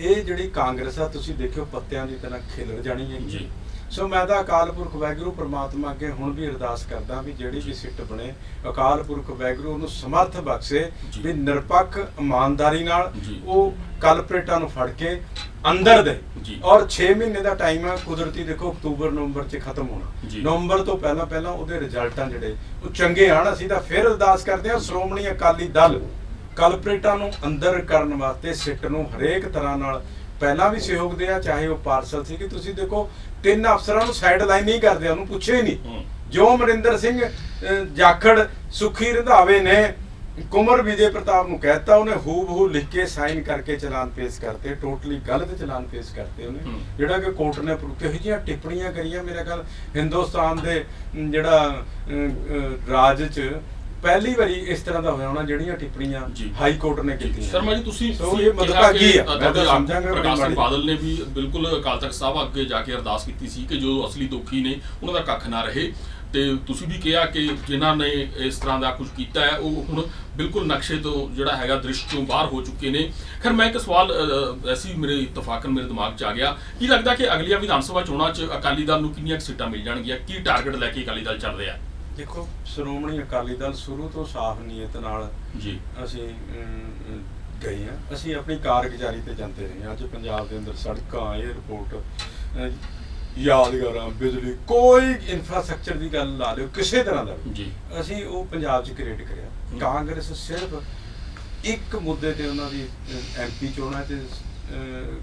ਇਹ ਜਿਹੜੀ ਕਾਂਗਰਸ ਆ ਤੁਸੀਂ ਦੇਖਿਓ ਪੱਤਿਆਂ ਦੀ ਤਰ੍ਹਾਂ ਖਿਲਰ ਜਾਣੀ ਹੈ। ਸੋ ਮੈਂ ਤਾਂ ਅਕਾਲ ਪੁਰਖ ਵਾਹਿਗੁਰੂ ਪ੍ਰਮਾਤਮਾ ਅੱਗੇ ਹੁਣ ਵੀ ਅਰਦਾਸ ਕਰਦਾ ਵੀ ਜਿਹੜੀ ਵੀ ਸਿੱਟ ਬਣੇ ਅਕਾਲ ਪੁਰਖ ਵਾਹਿਗੁਰੂ ਉਹਨੂੰ ਸਮਰਥ ਬਖਸ਼ੇ ਵੀ ਨਿਰਪੱਖ ਇਮਾਨਦਾਰੀ ਨਾਲ ਉਹ ਕਲਪ੍ਰੇਟਾਂ ਨੂੰ ਫੜ ਕੇ ਅੰਦਰ ਦੇ। ਔਰ 6 ਮਹੀਨੇ ਦਾ ਟਾਈਮ ਹੈ, ਕੁਦਰਤੀ ਦੇਖੋ ਅਕਤੂਬਰ ਨਵੰਬਰ 'ਚ ਖਤਮ ਹੋਣਾ, ਨਵੰਬਰ ਤੋਂ ਪਹਿਲਾਂ ਉਹਦੇ ਰਿਜ਼ਲਟਾਂ ਜਿਹੜੇ ਉਹ ਚੰਗੇ ਆਣ। ਅਸੀਂ ਤਾਂ ਫਿਰ ਅਰਦਾਸ ਕਰਦੇ ਹਾਂ ਸ਼੍ਰੋਮਣੀ ਅਕਾਲੀ ਦਲ ਕਲਪ੍ਰੇਟਾਂ ਨੂੰ ਅੰਦਰ ਕਰਨ ਵਾਸਤੇ ਸਿੱਟ ਨੂੰ ਹਰੇਕ ਤਰ੍ਹਾਂ ਨਾਲ ਪਹਿਲਾਂ ਵੀ ਸਹਿਯੋਗ ਦਿਆ, ਚਾਹੇ ਉਹ ਪਾਰਸਲ ਸੀ ਕਿ ਤੁਸੀਂ ਦੇਖੋ 3 ਅਫਸਰਾਂ ਨੂੰ ਸਾਈਡ ਲਾਈਨ ਨਹੀਂ ਕਰਦੇ, ਉਹਨੂੰ ਪੁੱਛੇ ਨਹੀਂ। ਜੋ ਅਮਰਿੰਦਰ ਸਿੰਘ ਜਾਖੜ, ਸੁਖੀ ਰੰਧਾਵੇ ਨੇ ਕੁੰਵਰ ਵਿਜੇ ਪ੍ਰਤਾਪ ਨੂੰ ਕਹਿਤਾ, ਉਹਨੇ ਹੂਬਹੂ ਲਿਖ ਕੇ ਸਾਈਨ ਕਰਕੇ ਚਲਾਨ ਪੇਸ਼ ਕਰਤੇ, ਟੋਟਲੀ ਗਲਤ ਚਲਾਨ ਪੇਸ਼ ਕਰਤੇ ਉਹਨੇ, ਜਿਹੜਾ ਕਿ ਕੋਰਟ ਨੇ ਕਿਹੋ ਜਿਹੀਆਂ ਟਿੱਪਣੀਆਂ ਕਰੀਆਂ। ਮੇਰੇ ਖਿਆਲ ਹਿੰਦੁਸਤਾਨ ਦੇ ਜਿਹੜਾ ਰਾਜ 'ਚ ਪਹਿਲੀ ਵਾਰੀ ਇਸ ਤਰ੍ਹਾਂ ਦਾ ਹੋਇਆ ਹੋਣਾ ਜਿਹੜੀਆਂ ਟਿੱਪਣੀਆਂ ਹਾਈ ਕੋਰਟ ਨੇ ਕੀਤੀਆਂ। ਸ਼ਰਮਾ ਜੀ ਤੁਸੀਂ ਇਹ ਮਤਲਬ ਕੀ ਆ? ਮੈਂ ਤਾਂ ਸਮਝਾਂਗਾ ਪ੍ਰਕਾਸ਼ ਸਿੰਘ ਬਾਦਲ ਨੇ ਵੀ ਬਿਲਕੁਲ ਅਕਾਲ ਤਖਤ ਸਾਹਿਬ ਅੱਗੇ ਜਾ ਕੇ ਅਰਦਾਸ ਕੀਤੀ ਸੀ ਕਿ ਜੋ ਅਸਲੀ ਦੋਖੀ ਨੇ ਉਹਨਾਂ ਦਾ ਕੱਖ ਨਾ ਰਹੇ, ਤੇ ਤੁਸੀਂ ਵੀ ਕਿਹਾ ਕਿ ਜਿਨ੍ਹਾਂ ਨੇ ਇਸ ਤਰ੍ਹਾਂ ਦਾ ਕੁਝ ਕੀਤਾ ਹੈ ਉਹ ਹੁਣ ਬਿਲਕੁਲ ਨਕਸ਼ੇ ਤੋਂ ਜਿਹੜਾ ਹੈਗਾ ਦ੍ਰਿਸ਼ ਤੋਂ ਬਾਹਰ ਹੋ ਚੁੱਕੇ ਨੇ। ਖੈਰ ਮੈਂ ਇੱਕ ਸਵਾਲ ਐਸੀ ਮੇਰੇ ਇਤਫਾਕਨ ਮੇਰੇ ਦਿਮਾਗ 'ਚ ਆ ਗਿਆ, ਕੀ ਲੱਗਦਾ ਕਿ ਅਗਲੀਆਂ ਵਿਧਾਨ ਸਭਾ ਚੋਣਾਂ 'ਚ ਅਕਾਲੀ ਦਲ ਨੂੰ ਕਿੰਨੀਆਂ ਸੀਟਾਂ ਮਿਲ ਜਾਣਗੀਆਂ? ਕੀ ਟਾਰਗੇਟ ਲੈ ਕੇ ਅਕਾਲੀ ਦਲ ਚੱਲ ਰਿਹਾ? ਦੇਖੋ ਸ਼੍ਰੋਮਣੀ ਅਕਾਲੀ ਦਲ ਸ਼ੁਰੂ ਤੋਂ ਸਾਫ਼ ਨੀਅਤ ਨਾਲ ਅਸੀਂ ਗਏ ਹਾਂ, ਅਸੀਂ ਆਪਣੀ ਕਾਰਗੁਜ਼ਾਰੀ ਤੇ ਜਾਂਦੇ ਰਹੇ ਹਾਂ। ਅੱਜ ਪੰਜਾਬ ਦੇ ਅੰਦਰ ਸੜਕਾਂ, ਏਅਰਪੋਰਟ, ਯਾਦਗਾਰਾਂ, ਬਿਜਲੀ, ਕੋਈ ਇਨਫਰਾਸਟ੍ਰਕਚਰ ਦੀ ਗੱਲ ਲਾ ਲਿਓ ਕਿਸੇ ਤਰ੍ਹਾਂ ਦਾ ਅਸੀਂ ਉਹ ਪੰਜਾਬ 'ਚ ਕ੍ਰੀਏਟ ਕਰਿਆ। ਕਾਂਗਰਸ ਸਿਰਫ ਇੱਕ ਮੁੱਦੇ ਤੇ ਉਹਨਾਂ ਦੀ MP ਚੋਣਾਂ ਤੇ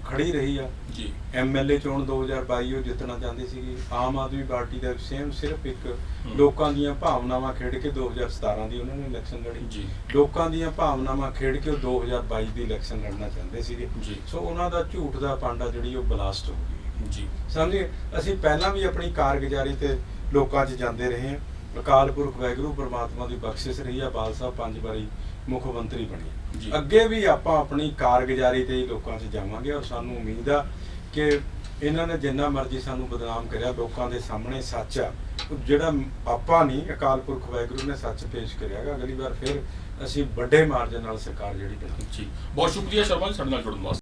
ਖੜੀ ਰਹੀ ਆ ਜੀ। ਐਮਐਲਏ ਚੋਣ 2022 ਉਹ ਜਿੱਤਣਾ ਚਾਹੁੰਦੇ ਸੀਗੇ। ਆਮ ਆਦਮੀ ਪਾਰਟੀ ਦਾ ਸੇਮ ਸਿਰਫ ਇੱਕ ਲੋਕਾਂ ਦੀਆਂ ਭਾਵਨਾਵਾਂ ਖੇਡ ਕੇ 2017 ਦੀ ਉਹਨਾਂ ਨੇ ਇਲੈਕਸ਼ਨ ਲੜੀ ਜੀ। ਲੋਕਾਂ ਦੀਆਂ ਭਾਵਨਾਵਾਂ ਖੇਡ ਕੇ ਉਹ 2022 ਦੀ ਇਲੈਕਸ਼ਨ ਲੜਨਾ ਚਾਹੁੰਦੇ ਸੀਗੇ। ਜੀ। ਸੋ ਉਹਨਾਂ ਦਾ ਝੂਠ ਦਾ ਪਾਂਡਾ ਜਿਹੜੀ ਉਹ ਬਲਾਸਟ ਹੋ ਗਈ ਜੀ। ਸਮਝੇ। ਅਸੀਂ ਪਹਿਲਾਂ ਵੀ ਆਪਣੀ ਕਾਰਗੁਜ਼ਾਰੀ ਤੇ ਲੋਕਾਂ 'ਚ ਜਾਂਦੇ ਰਹੇ ਹਾਂ। ਅਕਾਲ ਪੁਰਖ ਵਾਹਿਗੁਰੂ ਪਰਮਾਤਮਾ ਦੀ ਬਖਸ਼ਿਸ਼ ਰਹੀ ਆ। ਬਾਲ ਸਾਹਿਬ 5 ਵਾਰੀ ਮੁੱਖ ਮੰਤਰੀ ਬਣੇ। ਅੱਗੇ ਵੀ ਆਪਾਂ ਆਪਣੀ ਕਾਰਗੁਜ਼ਾਰੀ ਤੇ ਹੀ ਲੋਕਾਂ 'ਚ ਜਾਵਾਂਗੇ ਔਰ ਸਾਨੂੰ ਉਮੀਦ ਆ ਕਿ ਇਹਨਾਂ ਨੇ ਜਿੰਨਾ ਮਰਜ਼ੀ ਸਾਨੂੰ ਬਦਨਾਮ ਕਰਿਆ, ਲੋਕਾਂ ਦੇ ਸਾਹਮਣੇ ਸੱਚ ਆ ਜਿਹੜਾ ਆਪਾਂ ਨਹੀਂ, ਅਕਾਲ ਪੁਰਖ ਵਾਹਿਗੁਰੂ ਨੇ ਸੱਚ ਪੇਸ਼ ਕਰਿਆਗਾ। ਅਗਲੀ ਵਾਰ ਫਿਰ ਅਸੀਂ ਵੱਡੇ ਮਾਰਜਨ ਨਾਲ ਸਰਕਾਰ ਜਿਹੜੀ ਬਣਾਵਾਂਗੇ। ਜੀ, ਬਹੁਤ ਸ਼ੁਕਰੀਆ ਸ਼ਰਮਾ ਜੀ ਸਾਡੇ ਨਾਲ ਜੁੜਨ ਵਾਸਤੇ।